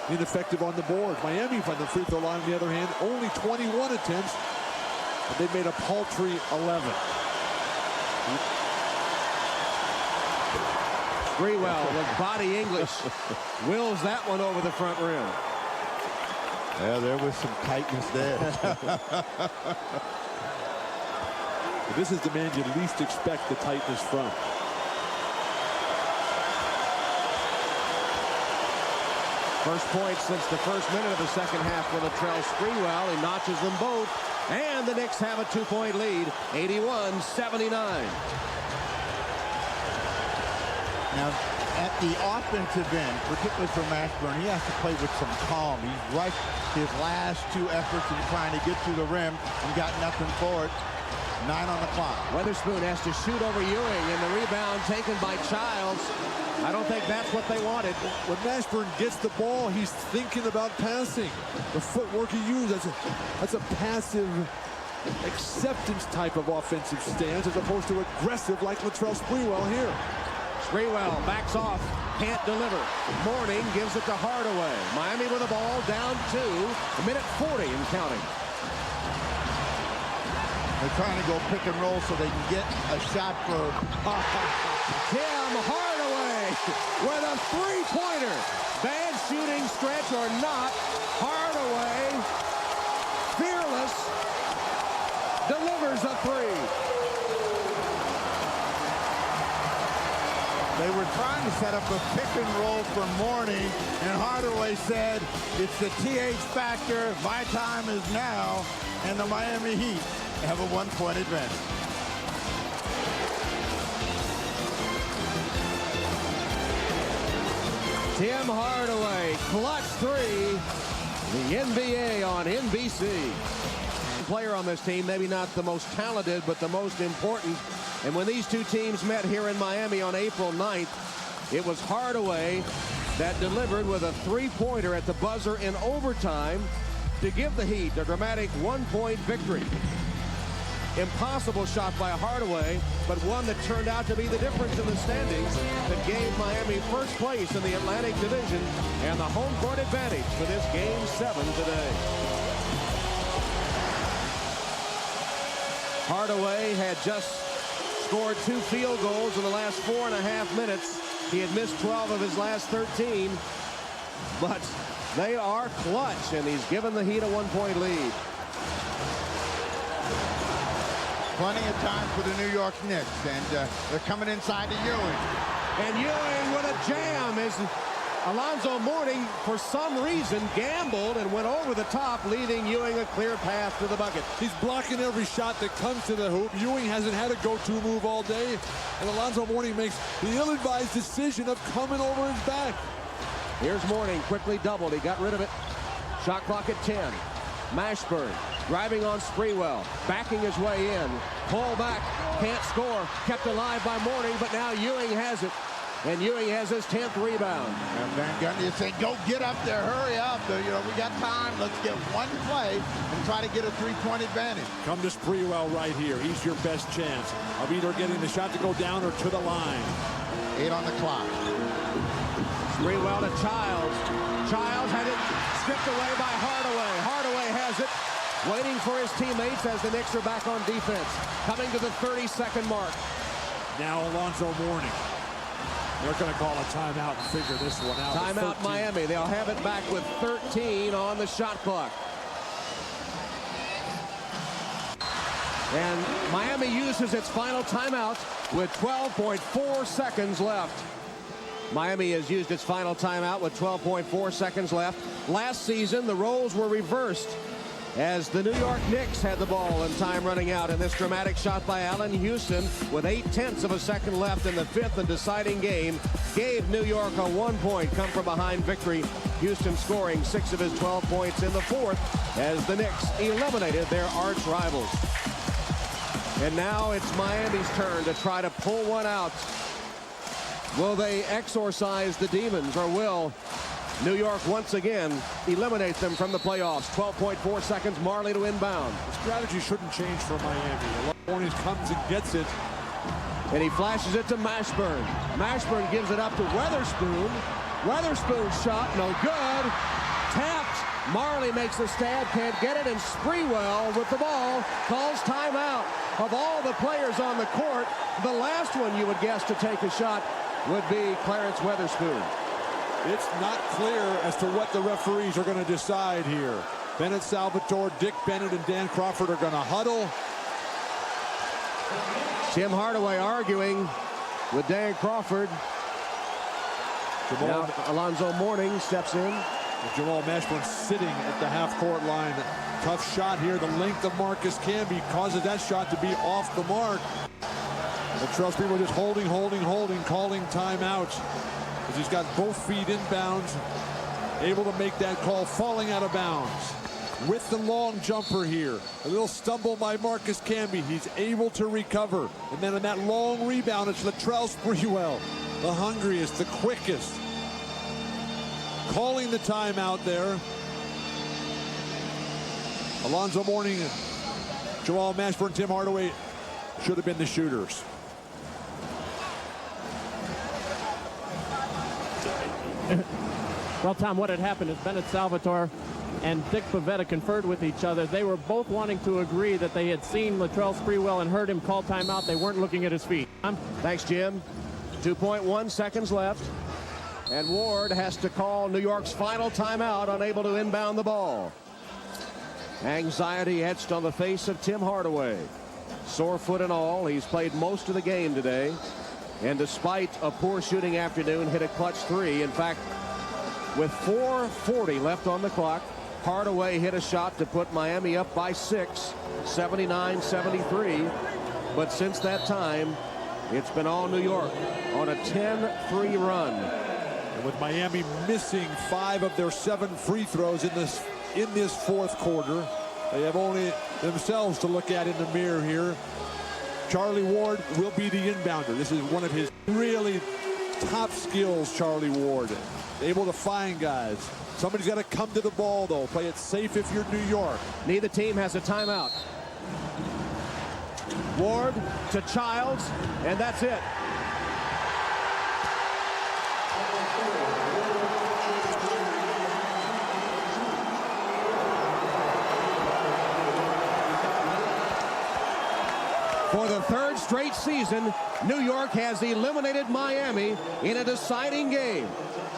Ineffective on the board. Miami from the free throw line, on the other hand, only 21 attempts. But they made a paltry 11. Sprewell with body English wills that one over the front rim. Yeah, there was some tightness there. This is the man you least expect the tightness from. First point since the first minute of the second half for Latrell Sprewell. He notches them both, and the Knicks have a 2-point lead, 81-79. Now, at the offensive end, particularly for Mashburn, he has to play with some calm. He's rushed his last 2 efforts in trying to get to the rim and got nothing for it. 9 on the clock. Weatherspoon has to shoot over Ewing, and the rebound taken by Childs. I don't think that's what they wanted. When Mashburn gets the ball, he's thinking about passing. The footwork he uses, that's a passive acceptance type of offensive stance as opposed to aggressive like Latrell Sprewell here. Sprewell backs off, can't deliver. Mourning gives it to Hardaway. Miami with the ball, down 2, a minute 40 and counting. They're trying to go pick and roll so they can get a shot for Tim Hardaway with a 3-pointer. Bad shooting stretch or not, Hardaway, fearless, delivers a 3. They were trying to set up a pick and roll for Mourning, and Hardaway said, it's the TH factor, my time is now, and the Miami Heat have a 1-point advantage. Tim Hardaway, clutch 3, the NBA on NBC. Player on this team, maybe not the most talented, but the most important. And when these two teams met here in Miami on April 9th, it was Hardaway that delivered with a 3-pointer at the buzzer in overtime to give the Heat a dramatic 1-point victory. Impossible shot by Hardaway, but one that turned out to be the difference in the standings that gave Miami first place in the Atlantic Division and the home court advantage for this Game 7 today. Hardaway had just scored 2 field goals in the last 4.5 minutes. He had missed 12 of his last 13, but they are clutch, and he's given the Heat a 1-point lead. Plenty of time for the New York Knicks, and they're coming inside to Ewing. And Ewing with a jam as Alonzo Mourning, for some reason, gambled and went over the top, leaving Ewing a clear path to the bucket. He's blocking every shot that comes to the hoop. Ewing hasn't had a go-to move all day, and Alonzo Mourning makes the ill-advised decision of coming over his back. Here's Mourning, quickly doubled. He got rid of it. Shot clock at 10. Mashburn driving on Sprewell, backing his way in. Pull back, can't score. Kept alive by Mourning, but now Ewing has it. And Ewing has his 10th rebound. And Van Gundy is saying, go get up there, hurry up. You know, we got time. Let's get one play and try to get a three-point advantage. Come to Sprewell right here. He's your best chance of either getting the shot to go down or to the line. 8 on the clock. Sprewell to Childs. Childs had it stripped away by Hardaway. Hardaway has it, waiting for his teammates as the Knicks are back on defense. Coming to the 30-second mark. Now Alonzo Mourning. They're going to call a timeout and figure this one out. Timeout Miami. They'll have it back with 13 on the shot clock. And Miami uses its final timeout with 12.4 seconds left. Miami has used its final timeout with 12.4 seconds left. Last season, the roles were reversed as the New York Knicks had the ball and time running out in this dramatic shot by Allen Houston with 0.8 of a second left in the 5th and deciding game gave New York a 1-point come from behind victory. Houston scoring 6 of his 12 points in the 4th as the Knicks eliminated their arch rivals. And now it's Miami's turn to try to pull one out. Will they exorcise the demons, or will New York once again eliminate them from the playoffs? 12.4 seconds, Marley to inbound. The strategy shouldn't change for Miami. Mourning comes and gets it. And he flashes it to Mashburn. Mashburn gives it up to Weatherspoon. Weatherspoon's shot, no good. Tapped. Marley makes a stab, can't get it, and Sprewell with the ball calls timeout. Of all the players on the court, the last one you would guess to take a shot would be Clarence Weatherspoon. It's not clear as to what the referees are going to decide here. Bennett Salvatore, Dick Bennett, and Dan Crawford are going to huddle. Tim Hardaway arguing with Dan Crawford. Now Alonzo Mourning steps in. Jamal Mashburn sitting at the half-court line. Tough shot here. The length of Marcus Camby causes that shot to be off the mark. The Trail Sprewell just holding, calling timeout. As he's got both feet inbounds, able to make that call, falling out of bounds. With the long jumper here. A little stumble by Marcus Camby. He's able to recover. And then on that long rebound, it's Latrell Sprewell, the hungriest, the quickest. Calling the timeout there. Alonzo Mourning, Jamal Mashburn, Tim Hardaway should have been the shooters. Well, Tom, what had happened is Bennett Salvatore and Dick Pavetta conferred with each other. They were both wanting to agree that they had seen Latrell Sprewell and heard him call timeout. They weren't looking at his feet. Thanks, Jim. 2.1 seconds left. And Ward has to call New York's final timeout, unable to inbound the ball. Anxiety etched on the face of Tim Hardaway. Sore foot and all, he's played most of the game today. And despite a poor shooting afternoon, hit a clutch 3. In fact, with 4:40 left on the clock, Hardaway hit a shot to put Miami up by 6, 79-73. But since that time, it's been all New York on a 10-3 run. And with Miami missing 5 of their 7 free throws in this fourth quarter, they have only themselves to look at in the mirror here. Charlie Ward will be the inbounder. This is one of his really top skills, Charlie Ward. Able to find guys. Somebody's got to come to the ball, though. Play it safe if you're New York. Neither team has a timeout. Ward to Childs, and that's it. For the 3rd straight season, New York has eliminated Miami in a deciding game.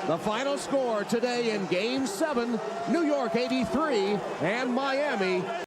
The final score today in Game 7, New York 83 and Miami